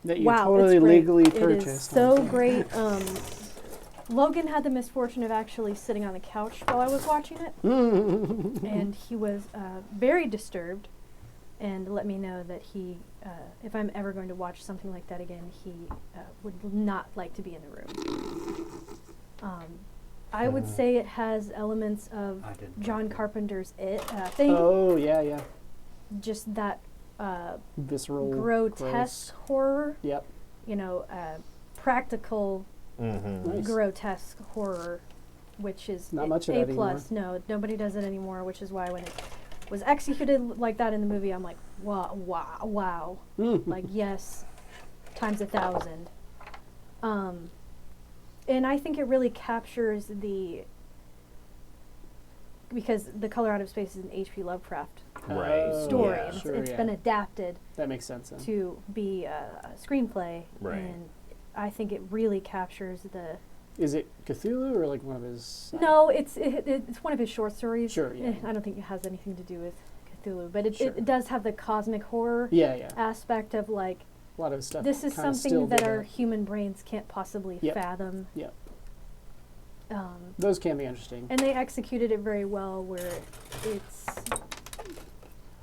That you Wow, totally it's great. legally It is purchased. so great. Logan had the misfortune of actually sitting on the couch while I was watching it, and he was very disturbed, and let me know that he, if I'm ever going to watch something like that again, he would not like to be in the room. I would say it has elements of I didn't John like it. Carpenter's It thing, Oh, yeah, yeah. just that Visceral. grotesque gross. horror, Yep. you know, practical Mm-hmm. Nice. grotesque horror, which is Not much of A that plus. No, nobody does it anymore, which is why when it was executed like that in the movie, I'm like, wow, like yes, times 1,000. And I think it really captures because The Color Out of Space is an H.P. Lovecraft Right. story. Yeah. And Sure, it's yeah. been adapted That makes sense. Then. to be a screenplay, Right. and I think it really captures the. Is it Cthulhu or like one of his? No, it's one of his short stories. Sure, yeah. I don't think it has anything to do with Cthulhu, but Sure. it does have the cosmic horror Yeah, yeah. aspect of like A lot of his stuff. this is kinda still something that did our human brains can't possibly Yep. fathom. Yep. Those can be interesting. And they executed it very well, where it's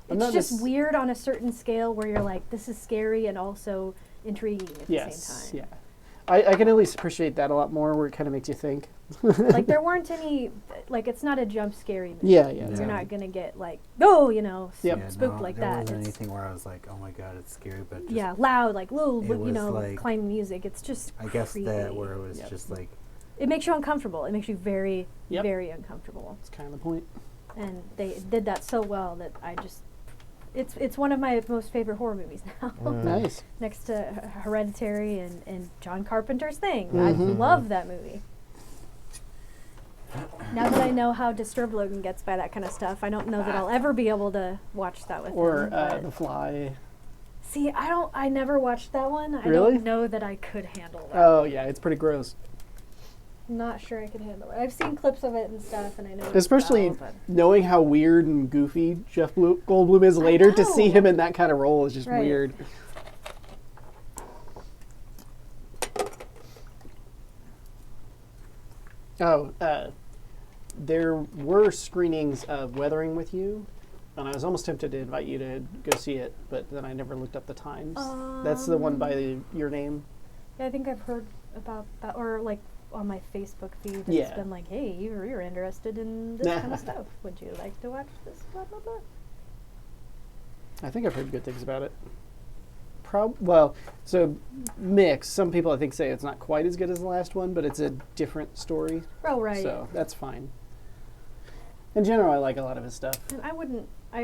I'm not just nec- weird on a certain scale, where you're like, this is scary and also intriguing at the Yes. same time. Yeah. I can at least appreciate that a lot more, where it kind of makes you think. Like there weren't any, like it's not a jump scary movie. Yeah, yeah. Yeah. You're not gonna get like, oh, you know, Yep. Yeah, spooked no, like there that. wasn't It's- anything where I was like, oh my god, it's scary, but just, yeah, loud, like little, it you was know, like- climbing music. It's just I guess creepy. that where it was Yep. just like, It makes you uncomfortable. It makes you very, Yep. very uncomfortable. That's kind of the point. And they did that so well that I just, it's one of my most favorite horror movies now. Nice. Next to Hereditary and John Carpenter's Thing. Mm-hmm. I love that movie. Now that I know how disturbed Logan gets by that kind of stuff, I don't know that I'll ever be able to watch that with Or him. but- The Fly. see, I never watched that one. I Really? don't know that I could handle that. Oh yeah, it's pretty gross. I'm not sure I could handle it. I've seen clips of it and stuff, and I know. Especially it's foul, knowing how weird and goofy Jeff Goldblum is later, to see know. him in that kind of role is just Right. weird. Oh, there were screenings of Weathering with You, and I was almost tempted to invite you to go see it, but then I never looked up the times. That's the one by your name. Yeah, I think I've heard about that, or like on my Facebook feed, it's Yeah. been like, "Hey, you're interested in this kind of stuff. Would you like to watch this?" Blah blah blah. I think I've heard good things about it. Well, so mix. Some people I think say it's not quite as good as the last one, but it's a different story. Oh right. So that's fine. In general, I like a lot of his stuff. And I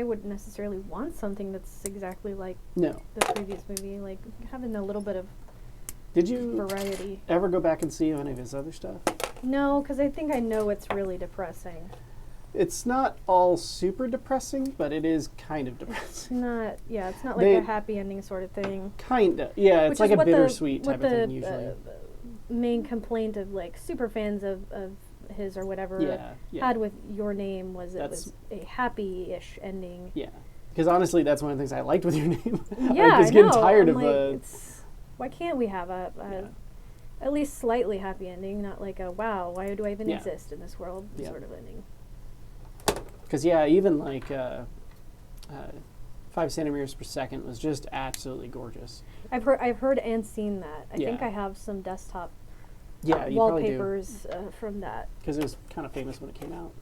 wouldn't necessarily want something that's exactly like No. the previous movie. Like having a little bit of Did you variety. ever go back and see any of his other stuff? No, because I think I know it's really depressing. It's not all super depressing, but it is kind of It's depressing. not. Yeah, it's not like They- a happy ending sort of thing. Kinda. Yeah, it's Which like is a what bittersweet what type of thing usually. Main complaint of like super fans of his or whatever Yeah. had with Your Name was it That's- was a happy-ish ending. Yeah. Because honestly, that's one of the things I liked with your name. Yeah, I was I getting know. tired I'm of like, the. it's, why can't we have a Yeah. at least slightly happy ending, not like a wow, why do I even Yeah. exist in this world Yeah. sort of ending. Because yeah, even like 5 centimeters per second was just absolutely gorgeous. I've heard and seen that. I think Yeah. I have some desktop Yeah, you probably do. wallpapers from that. Because it was kind of famous when it came out.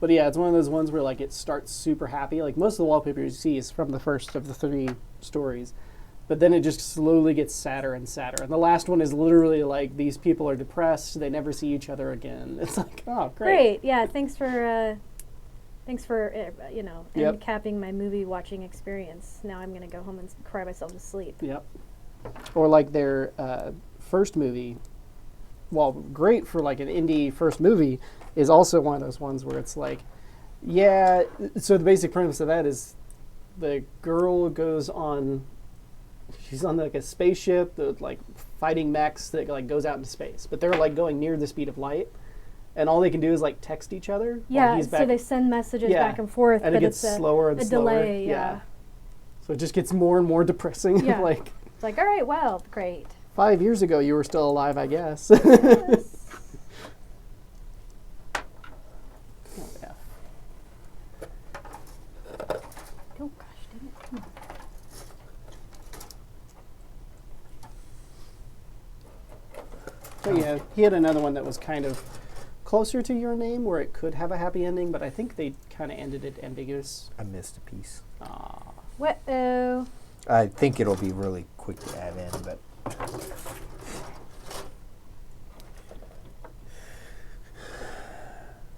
But yeah, it's one of those ones where like it starts super happy. Like most of the wallpaper you see is from the first of the 3 stories, but then it just slowly gets sadder and sadder. And the last one is literally like these people are depressed; they never see each other again. It's like, oh, great. Yeah, thanks for you know, Yep. and capping my movie watching experience. Now I'm gonna go home and cry myself to sleep. Yep. Or like their first movie. Well, great for like an indie first movie is also one of those ones where it's like, yeah. So the basic premise of that is the girl goes on. She's on like a spaceship, like fighting mechs that like goes out into space, but they're like going near the speed of light, and all they can do is like text each other. while Yeah, he's so back, they send messages Yeah, back and forth, and but it gets it's slower and a slower. delay. Yeah. So it just gets more and more depressing. Yeah. Like It's like, all right, well, great. 5 years ago, you were still alive, I guess. Yes. Yeah. Oh gosh, dang it! Come on. But yeah, he had another one that was kind of closer to Your Name, where it could have a happy ending, but I think they kind of ended it ambiguous. I missed a piece. Aw. What? Oh. I think it'll be really quick to add in, but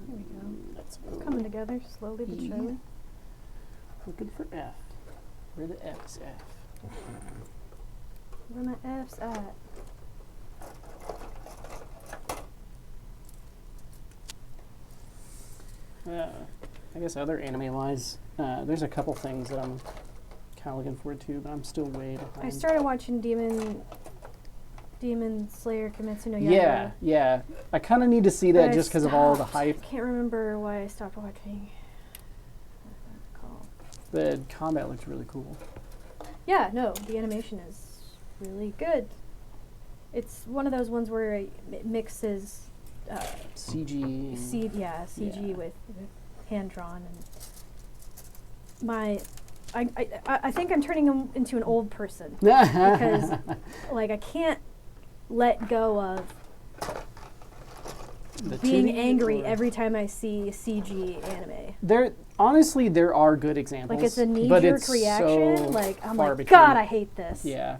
Here we go. Let's It's go. coming together slowly but Yeah. surely. Looking for F. Where the F's F? Where my F's at? I guess other anime-wise, there's a couple things that I'm kind of looking forward to, but I'm still way behind. I started watching Demon Slayer Kimetsu no Yaiba. Yeah, yeah. I kind of need to see but that I just because of all the stopped. hype. I can't remember why I stopped watching. What's it called? The combat looks really cool. Yeah, no, the animation is really good. It's one of those ones where it mixes CG. CG Yeah. with hand drawn, and I think I'm turning into an old person because like I can't let go of The being 2D angry or- every time I see CG anime. There are good examples. Like it's a but knee-jerk it's reaction. so Like I'm far like, between. God, I hate this. Yeah.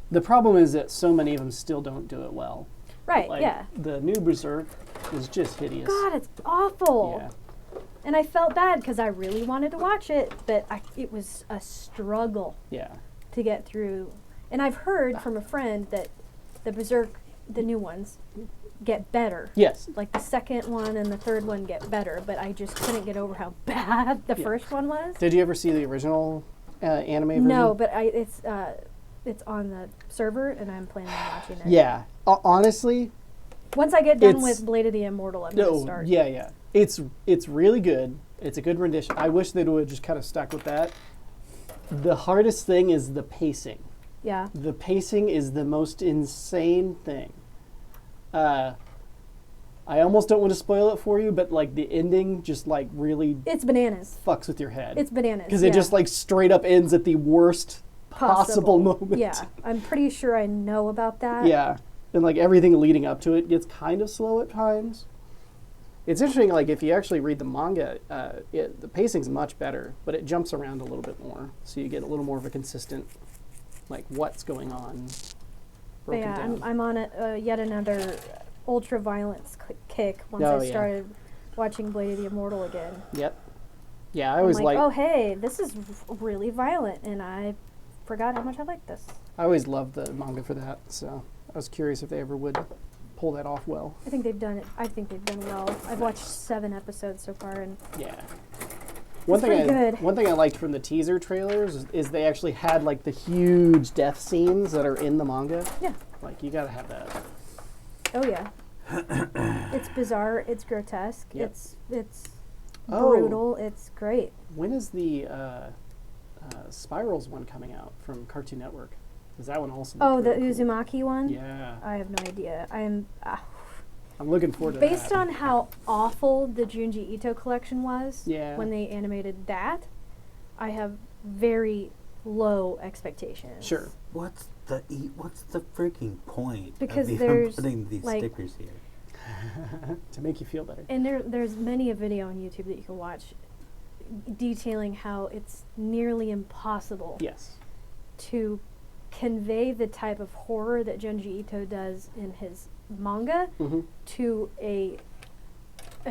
The problem is that so many of them still don't do it well. Right. Like, yeah. The new Berserk is just hideous. God, it's awful. Yeah. And I felt bad because I really wanted to watch it, but it was a struggle Yeah. to get through. And I've heard from a friend that the Berserk, the new ones, get better. Yes. Like the second one and the third one get better, but I just couldn't get over how bad the Yeah. first one was. Did you ever see the original anime version? No, but it's on the server, and I'm planning on watching it. Yeah. Honestly, Once I get done It's- with Blade of the Immortal, I'm gonna start. yeah, yeah. It's really good. It's a good rendition. I wish they would have just kind of stuck with that. The hardest thing is the pacing. Yeah. The pacing is the most insane thing. I almost don't want to spoil it for you, but like the ending just like really It's bananas. fucks with your head. It's bananas. Because it just like straight up ends at the worst possible moment. Yeah, I'm pretty sure I know about that. Yeah. And like everything leading up to it gets kind of slow at times. It's interesting, like if you actually read the manga, the pacing's much better, but it jumps around a little bit more, so you get a little more of a consistent, like what's going on. But Broken yeah, down. I'm on yet another ultra violence kick once Oh, I yeah. started watching Blade of the Immortal again. Yep. Yeah, I I'm always like, like oh hey, this is really violent, and I forgot how much I liked this. I always loved the manga for that, so I was curious if they ever would pull that off well. I think they've done it. I think they've done well. I've watched 7 episodes so far, and Yeah. pretty good. One thing I liked from the teaser trailers is they actually had like the huge death scenes that are in the manga. yeah, Like you gotta have that. oh yeah. It's bizarre. It's grotesque. Yep. It's Oh. brutal. It's great. When is the Spirals one coming out from Cartoon Network? Is that one also? Oh, the pretty cool? Uzumaki one. Yeah, I have no idea. I'm I'm looking forward to based that. on how awful the Junji Ito collection was Yeah. when they animated that. I have very low expectations. Sure. What's the freaking point Because of even there's, putting these like- stickers here? To make you feel better. And there's many a video on YouTube that you can watch detailing how it's nearly impossible Yes. to convey the type of horror that Junji Ito does in his manga to a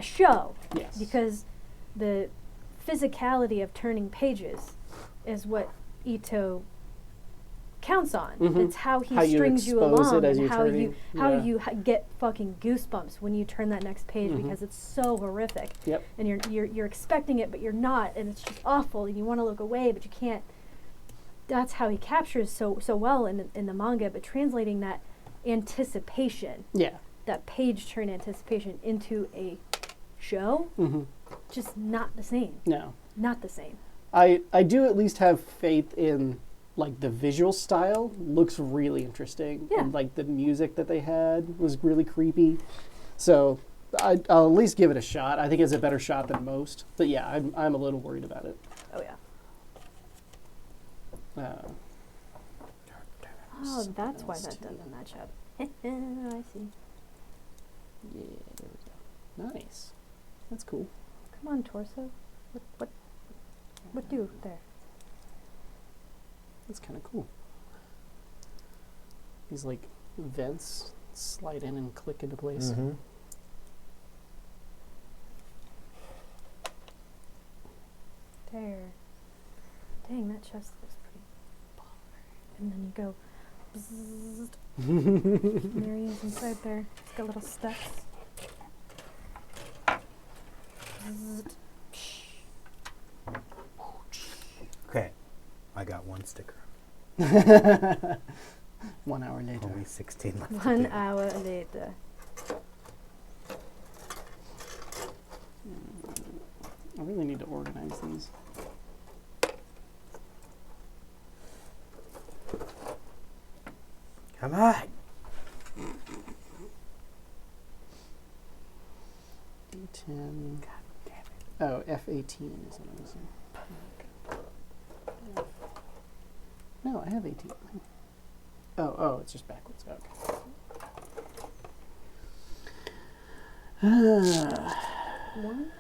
show. Yes. Because the physicality of turning pages is what Ito counts on. It's how he How you strings you expose along it as and you're how turning. you get fucking goosebumps when you turn that next page because it's so horrific. Yep. And you're expecting it, but you're not, and it's just awful, and you want to look away, but you can't. That's how he captures so well in the manga, but translating that anticipation, Yeah. that page turn anticipation into a show, just not the same. No. Not the same. I do at least have faith in like the visual style looks really interesting. Yeah. And like the music that they had was really creepy. So I'll at least give it a shot. I think it's a better shot than most. But yeah, I'm a little worried about it. Oh yeah. Oh, Something that's why else that too. doesn't match up. I see. Yeah, there we go. Nice. That's cool. Come on, torso. What do there? That's kind of cool. These like vents slide in and click into place. There. Dang, that chest looks pretty baller. And then you go bzzzt. And there he is inside there. It's got little steps. Bzzzt. Okay, I got one sticker. 1 hour later. Only 16 left. 1 to do. hour later. I really need to organize these. Come on. D10. God damn it. Oh, F18 is what I was saying. No, I have 18. Oh, it's just backwards. Okay. One?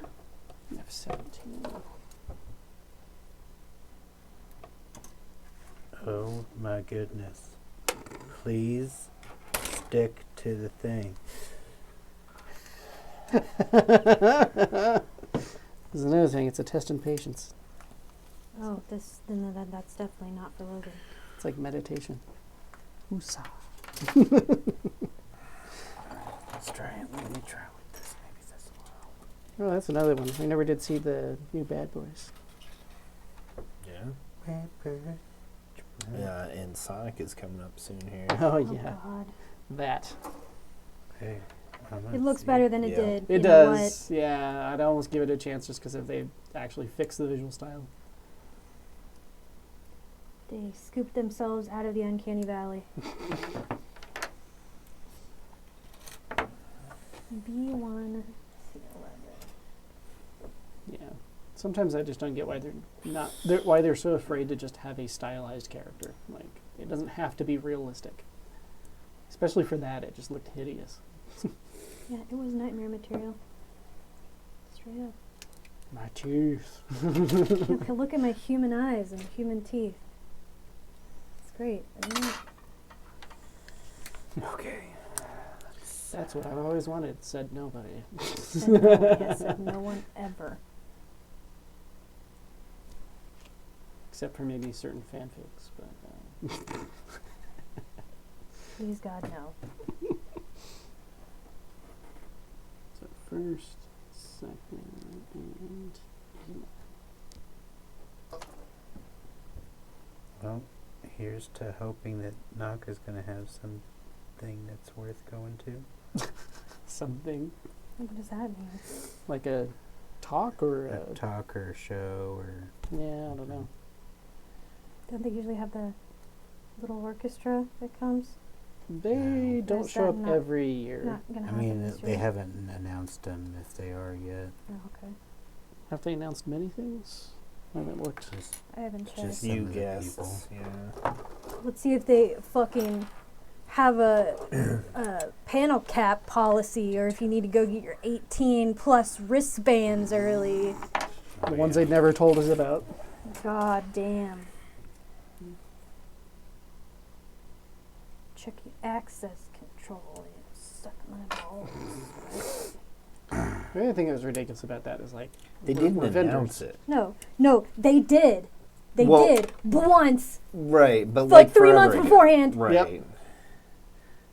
F17. Oh my goodness. Please stick to the thing. There's another thing. It's a test in patience. Oh, that's definitely not for Logan. It's like meditation. Woosah. Let's try it. Let me try with this. Maybe this will help. Oh, that's another one. We never did see the new Bad Boys. Yeah. Paper. Yeah, and Sonic is coming up soon here. Oh, Oh yeah. God. That. Hey, It looks better than it Yeah. did. It You know does. Yeah, I'd almost give it a chance just because if they actually fix the visual style. They scooped themselves out of the uncanny valley. B1 C11. Yeah. Sometimes I just don't get why why they're so afraid to just have a stylized character. Like, it doesn't have to be realistic. Especially for that, it just looked hideous. Yeah, it was nightmare material. Straight up. My teeth. Look at my human eyes and human teeth. It's great. Isn't it? Okay. That's what I've always wanted, said nobody. Said nobody has said no one ever. Except for maybe certain fanfics, but Please God, no. so first, second, and Well, here's to hoping that Naka's going to have something that's worth going to. something What does that mean? like a talk or A talk or a show or... yeah, I don't know. Don't they usually have the little orchestra that comes? They No. don't Is show that up not- every year. Not gonna I happen mean, this they year. haven't announced them if they are yet. Oh, okay. Have they announced many things? I haven't looked. Just I haven't checked. Just- Some New of the guests. Yeah. Let's see if they fucking have a panel cap policy, or if you need to go get your 18 plus wristbands early. The ones they never told us about. God damn. access control. It suck my balls. The only thing that was ridiculous about that is like They we're didn't vendors. announce it. No, they did. They Well- did once, Right, but like 3 forever months ago. beforehand. Right. Yep.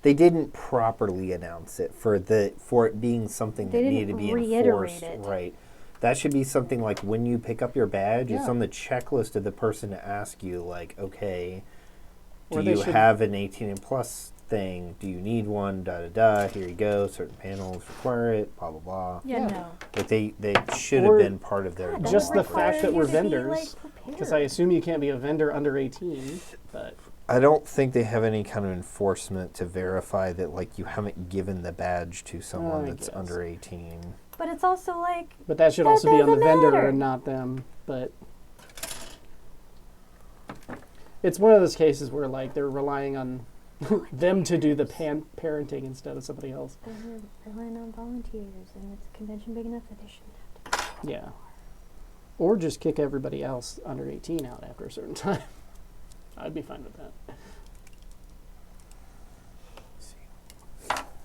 They didn't properly announce it for it being something They that didn't needed to be reiterate enforced. it. Right. That should be something like when you pick up your badge, it's Yeah. on the checklist of the person to ask you, like, okay, do Or they you should- have an 18 and plus thing? Do you need one? Da da da. Here you go. Certain panels require it. Blah blah blah. Yeah, Yeah. no. But they should Or have been part of their. God, that Just the requires fact that you we're to be, vendors, like, Because I prepared. assume you can't be a vendor under 18, but I don't think they have any kind of enforcement to verify that, like, you haven't given the badge to someone I that's guess. under 18. But it's also like, that should That also be on the doesn't vendor matter. and not them. But it's one of those cases where like they're relying on them to do the parenting instead of somebody else. they're relying on volunteers, and it's a convention big enough that they shouldn't have to. Yeah. Or just kick everybody else under 18 out after a certain time. I'd be fine with that.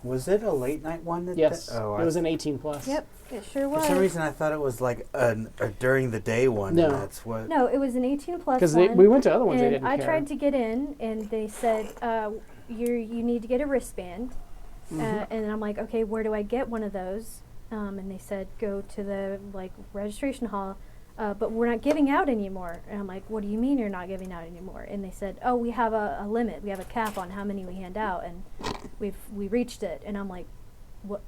Was it a late night one? That Yes, oh, it was an 18 plus. Yep, it sure for was. some reason, I thought it was like a during the day one. No. And that's what. No, it was an 18 plus Because one. we went to other ones they and didn't I care. tried to get in, and they said, you need to get a wristband. Mhm. And I'm like, okay, where do I get one of those? And they said, go to the registration hall, but we're not giving out anymore. And I'm like, what do you mean you're not giving out anymore? And they said, oh, we have a limit. We have a cap on how many we hand out, and we reached it. And I'm like, what?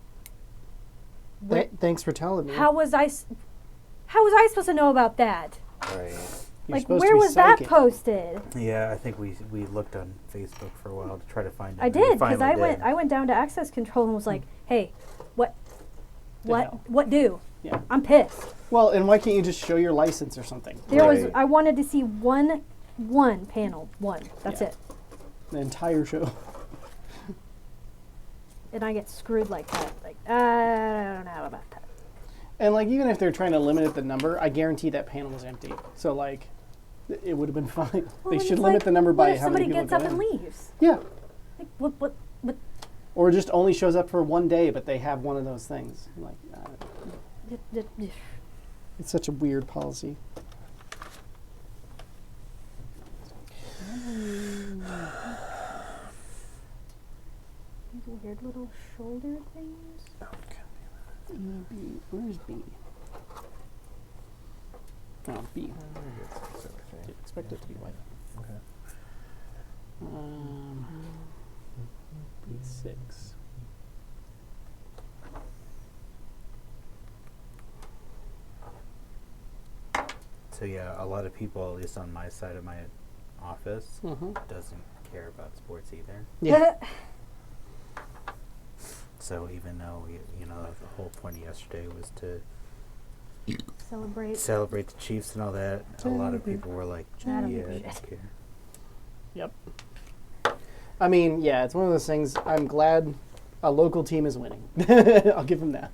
Thanks for telling me. How was I supposed to know about that? Right. You're Like, supposed where to be was that psychic. posted? Yeah, I think we looked on Facebook for a while to try to find it. I and we did, because finally did. I went down to access control and was like, hey, what hell? what do? Yeah. I'm pissed. Well, and why can't you just show your license or something? There was Right. I wanted to see one panel. That's Yeah. it. The entire show. And I get screwed like that. Like, I don't know about that. And like even if they're trying to limit the number, I guarantee that panel was empty. So like it would have been fine. Well, They and should it's limit like, the number what by if how many somebody people gets up go and in. leaves? Yeah. Like, what? Or just only shows up for one day, but they have one of those things. Like it's such a weird policy. These weird little shoulder things. B. Where's B? Oh, B. Expect it to be white. Okay. B6. So yeah, a lot of people, at least on my side of my office, Mm-hmm. doesn't care about sports either. Yeah. So even though you know the whole point of yesterday was to Celebrate. celebrate the Chiefs and all that, a lot of Celebrate. people were like, I don't "Yeah, give a I shit." don't care." Yep. I mean, yeah, it's one of those things. I'm glad a local team is winning. I'll give them that.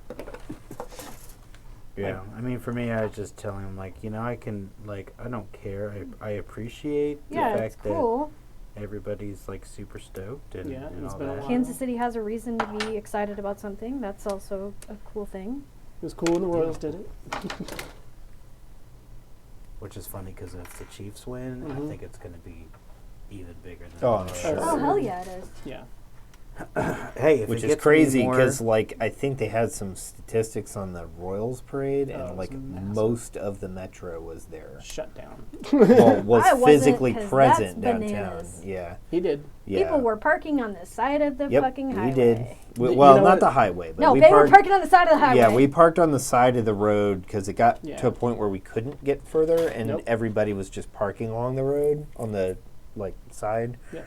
Yeah, I mean, for me, I was just telling him like, I can I don't care. I appreciate Yeah, the it's fact that cool. everybody's like super stoked and, Yeah, and it's all been a that. while. Kansas City has a reason to be excited about something. That's also a cool thing. It was cool when the Royals did it. Which is funny because if the Chiefs win, I Mhm. think it's going to be even bigger than. Oh, I'm the sure. Royals. Oh, hell yeah, it is. Yeah. Hey, if Which it is gets crazy any more- because, I think they had some statistics on the Royals parade, Oh, it and was massive. most of the metro was there. Shut down. Well, was I wasn't, physically 'cause present that's downtown. bananas. Yeah, He did. yeah. People were parking on the side of the Yep, fucking highway. we did. You Well, know not what? the highway, but No, we they were parked. parking on the side of the highway. Yeah, we parked on the side of the road because it got Yeah. to a point where we couldn't get further, and Nope. everybody was just parking along the road on the side. Yeah.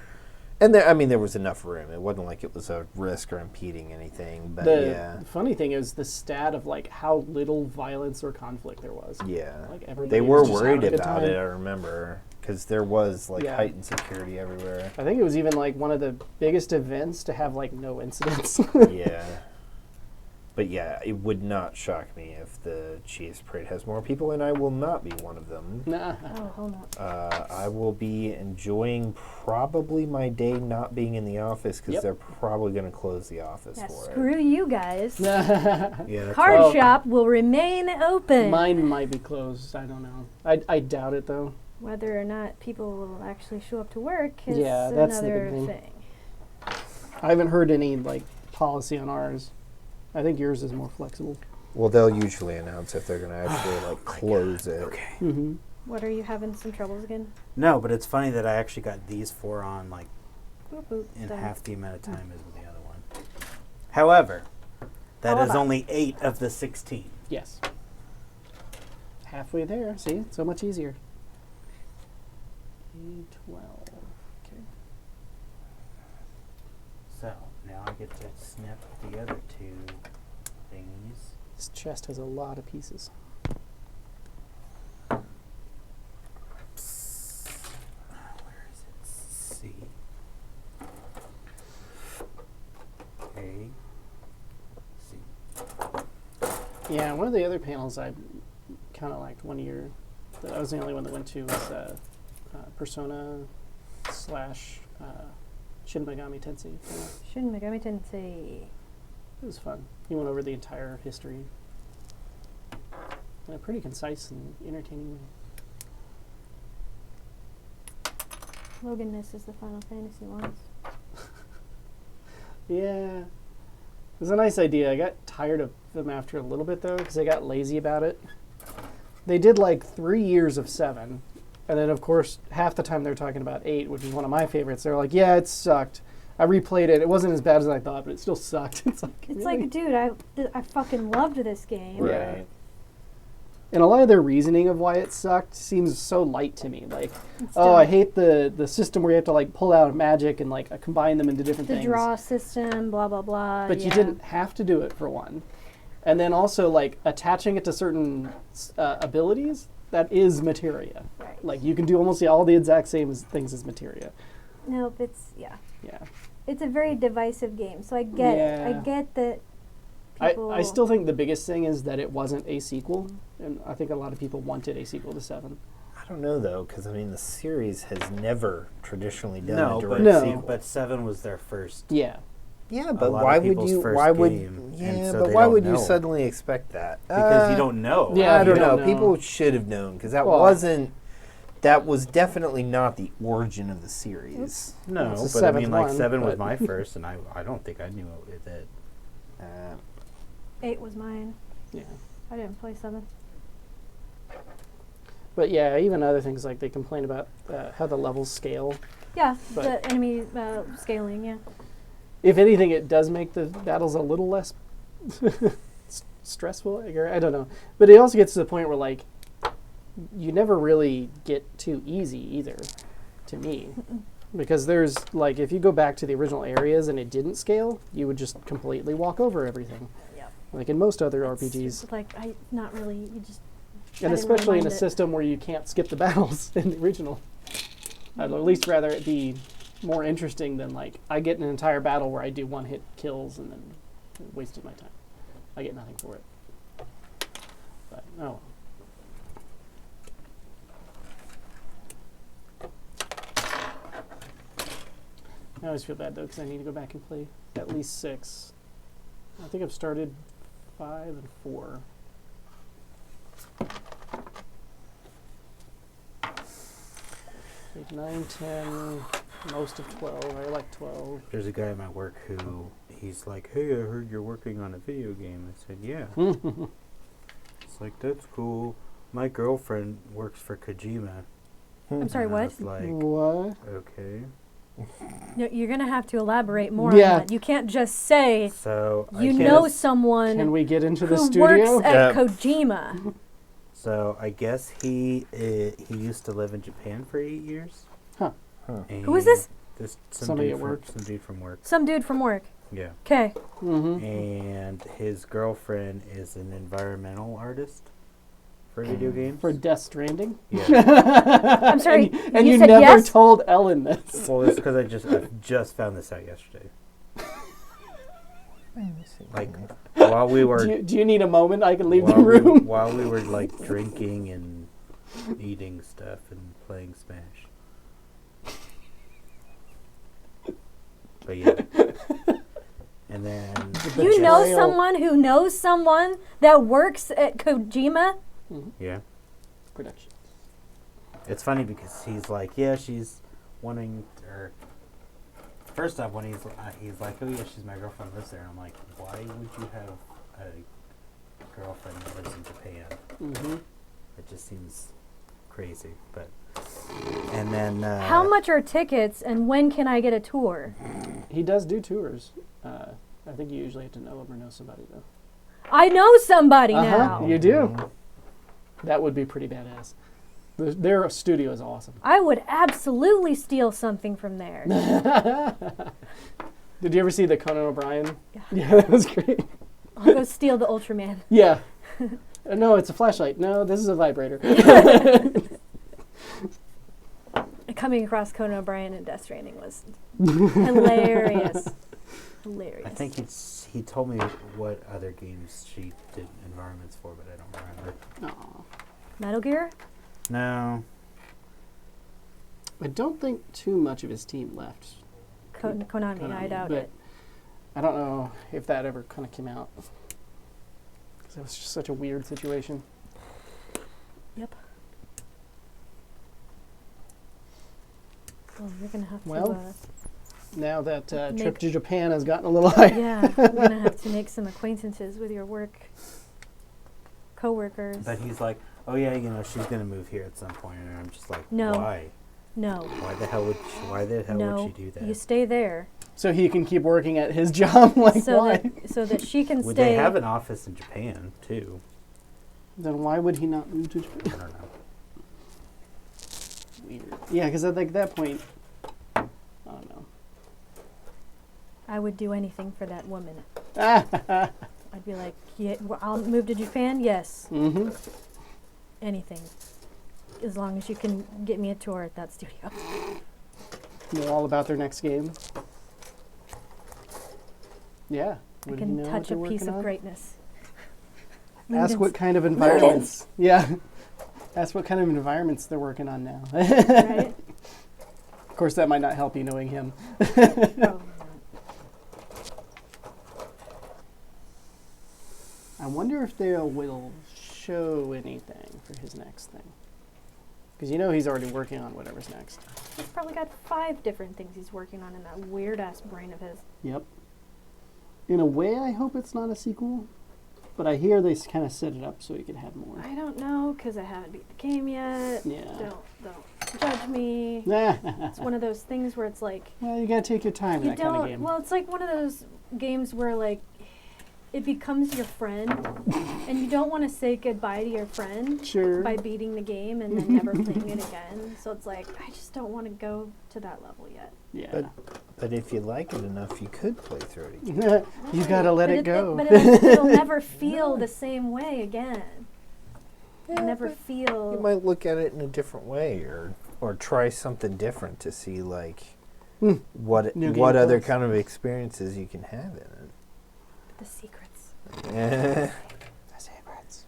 And there was enough room. It wasn't like it was a risk or impeding anything. But The funny thing is the stat of how little violence or conflict there was. yeah, Like everybody they was were just worried having a good about time. it. I remember because there was Yeah. heightened security everywhere. I think it was even one of the biggest events to have no incidents. Yeah, but yeah, it would not shock me if the Chiefs Parade has more people, and I will not be one of them. Nah. Oh, hold on. I will be enjoying probably my day not being in the office because Yep. they're probably going to close the office Yeah, for screw you guys. Yeah, that's Card Oh. shop will remain open. Mine might be closed. I don't know. I doubt it though. Whether or not people will actually show up to work is Yeah, that's the another big thing. thing. I haven't heard any like policy on ours. I think yours is more flexible. Well, they'll usually announce if they're going to actually like close it. Okay. Mm-hmm. What, are you having some troubles again? No, but it's funny that I actually got these 4 on like Boop, boop, in done. half the amount of time as with the other one. However, that is However. only 8 of the 16. Yes. Halfway there. See, so much easier. 12. Okay. So now I get to snip the other 2 thingies. This chest has a lot of pieces. Where is it? C. A. C. Yeah, one of the other panels I kind of liked one year that I was the only one that went to was Persona / Shin Megami Tensei. panel. Shin Megami Tensei. It was fun. He went over the entire history in a pretty concise and entertaining way. Logan misses the Final Fantasy ones. Yeah. It was a nice idea. I got tired of them after a little bit, though, because I got lazy about it. They did like 3 years of 7. And then, of course, half the time they're talking about 8, which is one of my favorites. They're like, yeah, it sucked. I replayed it. It wasn't as bad as I thought, but it still sucked. It's like, It's really? like, dude, I fucking loved this game. Yeah. Right. And a lot of their reasoning of why it sucked seems so light to me. Like, It's oh, I dumb. hate the system where you have to like pull out magic and like combine them into different The things. draw system, blah, blah, blah. But you yeah. didn't have to do it for one. And then also like attaching it to certain abilities, that is materia. Right. Like you can do almost all the exact same things as materia. Nope, it's, yeah. Yeah. It's a very divisive game, so I get it. I Yeah. get that people... I still think the biggest thing is that it wasn't a sequel. And I think a lot of people wanted a sequel to 7. I don't know though, because I mean the series has never traditionally done No, a but, direct No. sequel. but 7 was their first. Yeah. Yeah, a but lot of why would people's you? first Why would? game, and Yeah, so but they why don't would you know. suddenly expect that? Because you don't know. Yeah, I you don't don't know. know. People should have known because that Well- wasn't. That was definitely not the origin of the series. No, It's the but I seventh mean, like one, 7 was but- my first, and I don't think I knew it with it. 8 was mine. Yeah. I didn't play 7. But yeah, even other things like they complain about how the levels scale. Yeah, But- the enemy scaling, yeah. If anything, it does make the battles a little less stressful. Or I don't know. But it also gets to the point where like you never really get too easy either, to me. Because there's like if you go back to the original areas and it didn't scale, you would just completely walk over everything. Yep. Like in most other It's RPGs. like, not really, you just... I And didn't really especially in a mind it. system where you can't skip the battles in the original. I'd at least rather it be more interesting than like I get an entire battle where I do one hit kills and then wasted my time. I get nothing for it. But no. I always feel bad though because I need to go back and play at least 6. I think I've started 5 and 4. Played 9, 10, most of 12. I like 12. There's a guy at my work who he's like, "Hey, I heard you're working on a video game." I said, "Yeah." It's like, "That's cool. My girlfriend works for Kojima." I'm sorry, And I what? was like, What? okay. No, you're going to have to elaborate more Yeah. on that. You can't just say So you I know guess, someone Can we get into the who studio? works at Yeah. Kojima. So I guess he used to live in Japan for 8 years. Huh. And Who is this? This Somebody at from, work. Some dude from work. Some dude from work. Yeah. Okay. Mm-hmm. And his girlfriend is an environmental artist for video games. For Death Stranding? Yeah. I'm sorry. And you said never yes? told Ellen this. Well, it's because I just found this out yesterday. Like, while we were do you need a moment? I can leave the while room. while we were like drinking and eating stuff and playing Smash. But yeah. And then You know Betrayal. someone who knows someone that works at Kojima? yeah. Production. It's funny because he's like, yeah, she's wanting, or first off, when he's like, oh yeah, she's my girlfriend, lives there. And I'm like, why would you have a girlfriend that lives in Japan? Mm-hmm. It just seems crazy. But and then How much are tickets and when can I get a tour? He does do tours. I think you usually have to know him or know somebody though. I know somebody now. You do. That would be pretty badass. Their studio is awesome. I would absolutely steal something from there. Did you ever see the Conan O'Brien? Yeah. Yeah, that was great. I'll go steal the Ultraman. Yeah. No, it's a flashlight. No, this is a vibrator. Coming across Conan O'Brien in Death Stranding was hilarious. Hilarious. I think he told me what other games she did environments for, but I don't remember. Aw. Metal Gear? No. I don't think too much of his team left. Konami, I doubt but it. I don't know if that ever kind of came out. Because it was just such a weird situation. Yep. Well, you're going to have to... Well, now that trip make- to Japan has gotten a little high. yeah, you're going to have to make some acquaintances with your work co-workers. But he's like, oh yeah, you know, she's gonna move here at some point, and I'm just like, No. why? No. Why the hell would No. she do that? You stay there. So he can keep working at his job. Like, so why? so that she can Would stay... they have an office in Japan too? Then why would he not move to I Japan? don't know. Weird. Yeah, because at like that point, I don't know. I would do anything for that woman. Mm-hmm. I'd be like, yeah, I'll move to Japan? Yes. Anything. As long as you can get me a tour at that studio. Know all about their next game. Yeah. I Would he can know what touch a they're piece working of on? greatness. Ask Ludens. what kind of environments. Yeah. Ask what kind of environments they're working on now. Right? Of course, that might not help you knowing him. Oh, I wonder if they will show anything for his next thing. Because you know he's already working on whatever's next. he's probably got 5 different things he's working on in that weird-ass brain of his. Yep. In a way, I hope it's not a sequel. But I hear they kind of set it up so he could have more. I don't know, because I haven't beat the game yet. Yeah. Don't judge me. Well, It's one of those things where it's like... you gotta take your time in You that kind of don't... game. Well, it's like one of those games where, like, it becomes your friend, and you don't want to say goodbye to your friend Sure. by beating the game and then never playing it again. So it's like, I just don't want to go to that level yet. Yeah. But if you like it enough, you could play through it again. You gotta let But it go. but it'll never feel the same way again. It'll never You feel... might look at it in a different way, or try something different to see like what New what game other plus. kind of experiences you can have in The secrets. it. The secrets.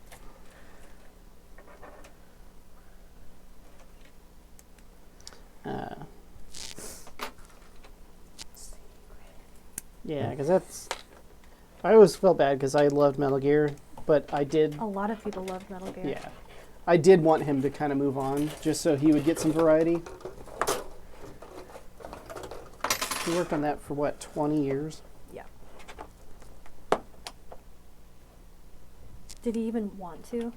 Yeah, because that's... I always felt bad because I loved Metal Gear, but I did... A lot of people love Metal Gear. Yeah. I did want him to kind of move on, just so he would get some variety. He worked on that for, what, 20 years? Yeah. Did he even want to?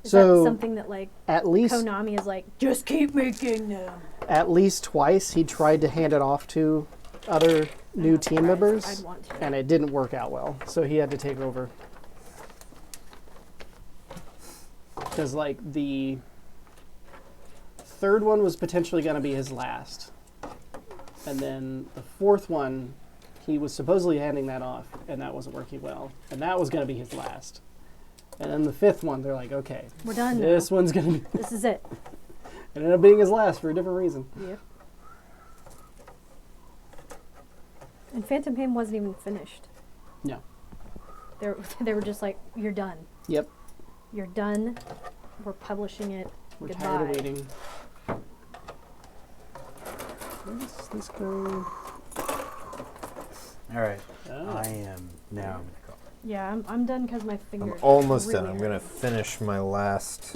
Is So, that something that, like, At least, Konami is like, just keep making them? at least twice he tried to hand it off to other new not team surprised. members, I'd want to. and it didn't work out well, so he had to take over. Because, like, the third one was potentially going to be his last. And then the fourth one, he was supposedly handing that off, and that wasn't working well. And that was going to be his last. And then the fifth one, they're like, okay, We're done this now. one's going to be... This is it. It ended up being his last for a different reason. Yep. And Phantom Pain wasn't even finished. No. they were just like, "You're done. Yep. You're done. We're publishing it. We're Goodbye." tired of waiting. Where does this go? All right. Oh. I am now. I'm gonna go. Yeah, I'm done because my fingers. I'm almost really done. I'm gonna hurt. finish my last,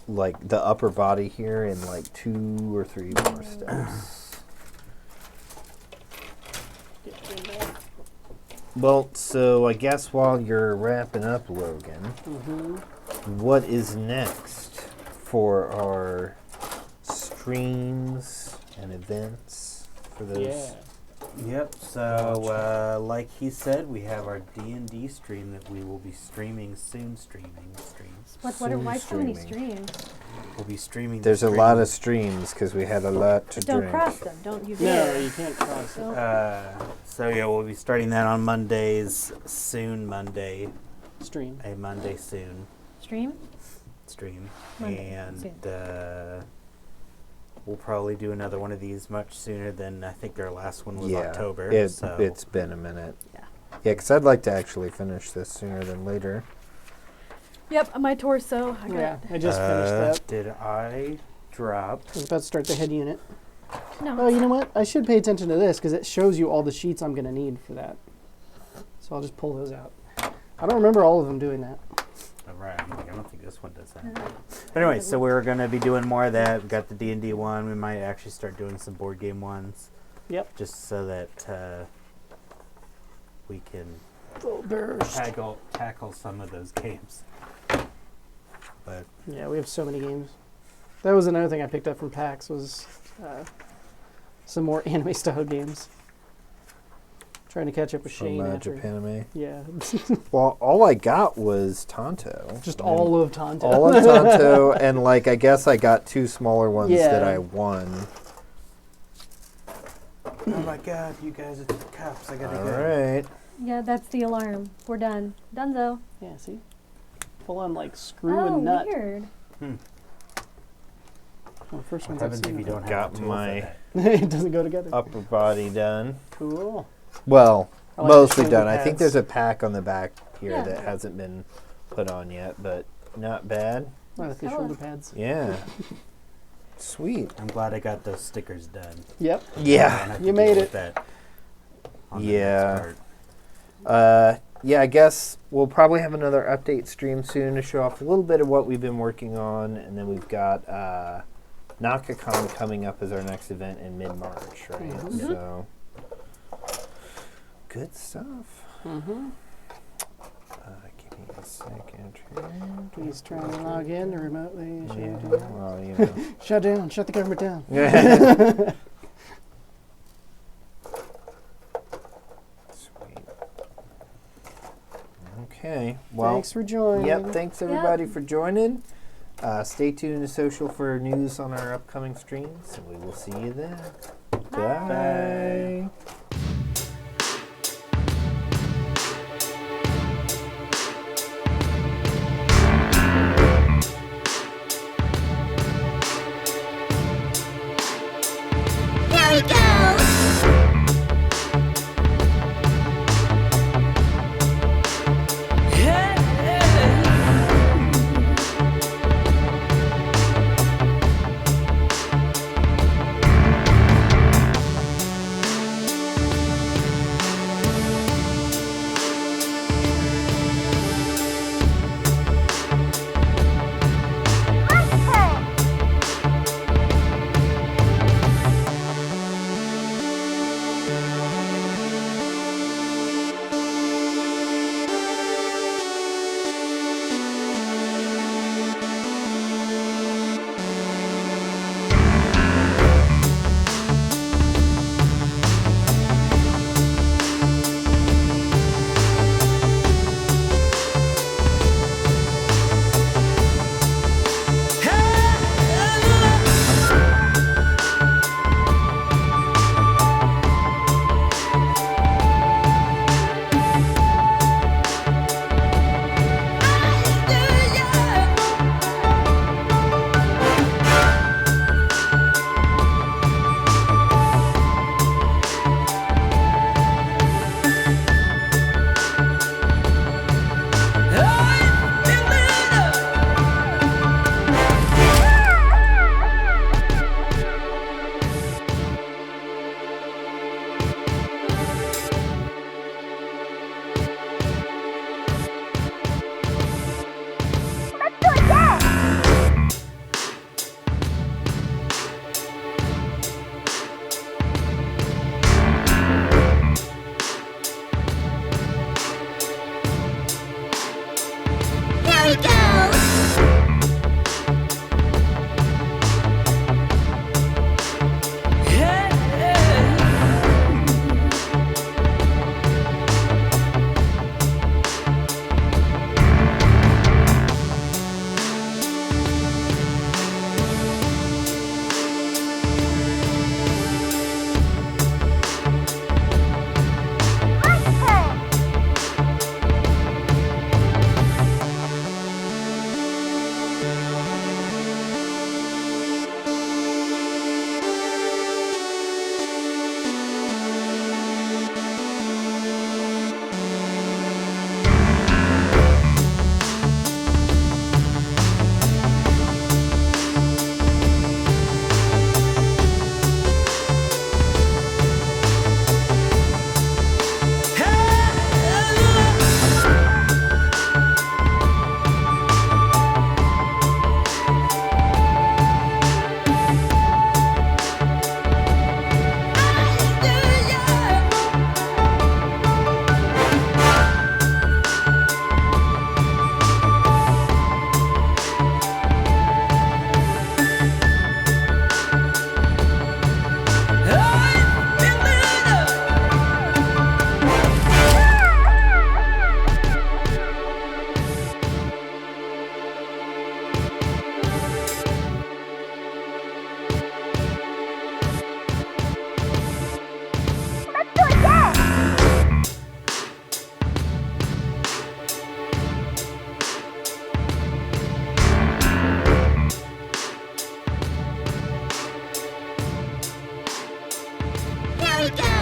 like the upper body here in like 2 or 3 more steps. Well, so I guess while you're wrapping up, Logan, what is next for our streams and events for those? Yeah. Yep. So, like he said, we have our D&D stream that we will be streaming soon. Why so many streaming. streams? We'll be streaming. There's a lot of streams because we had a lot to Just don't drink. cross them. Don't you No, dare. you can't cross it. So yeah, we'll be starting that on Mondays soon. Monday, Stream. a Monday soon Stream? stream, Monday and soon. we'll probably do another one of these much sooner than I think our last one was Yeah, October. So it's been a minute. Yeah. Yeah, because I'd like to actually finish this sooner than later. Yep, my torso. I got Yeah, I just finished that. Did I drop? I was about to start the head unit. No. Oh, you know what? I should pay attention to this because it shows you all the sheets I'm going to need for that. So I'll just pull those out. I don't remember all of them doing that. All right, I don't think this one does that. But anyway, so we're gonna be doing more of that. We got the D&D one. We might actually start doing some board game ones. Yep. Just so that we can Full burst. tackle some of those games. But Yeah, we have so many games. That was another thing I picked up from PAX was some more anime style games. Trying to catch up with Shane From after. Japanime. Yeah. Well, all I got was Tonto. Just And all of Tonto. all of Tonto, and like I guess I got 2 smaller ones that Yeah. I won. oh my God, you guys are the cops! I gotta All go. right. Yeah, that's the alarm. We're done. Donezo. Yeah, see? Full on like screw Oh, and nut. weird. Well, first What one's happens if you don't have Got a tool my- for that? It doesn't go together. Upper body done. Cool. Well, I like the mostly shoulder done. I think pads. there's a pack on the back here Yeah. that hasn't been put on yet, but not bad. I like the Color. shoulder pads. Yeah. Sweet. I'm glad I got those stickers done. Yep. I don't Yeah. have to You deal made with it. That on the Yeah. next part. Yeah, I guess we'll probably have another update stream soon to show off a little bit of what we've been working on, and then we've got NakaCon coming up as our next event in mid-March, right? Mhm. So, good stuff. Mm-hmm. Give me a second here. Please try and log in remotely. Yeah, Shut down. well, you know. Shut down. Shut the government down. Sweet. Okay. Well, Thanks for joining. yep. Thanks everybody for joining. Stay tuned to social for news on our upcoming streams, and we will see you then. Bye. Here we go! we go!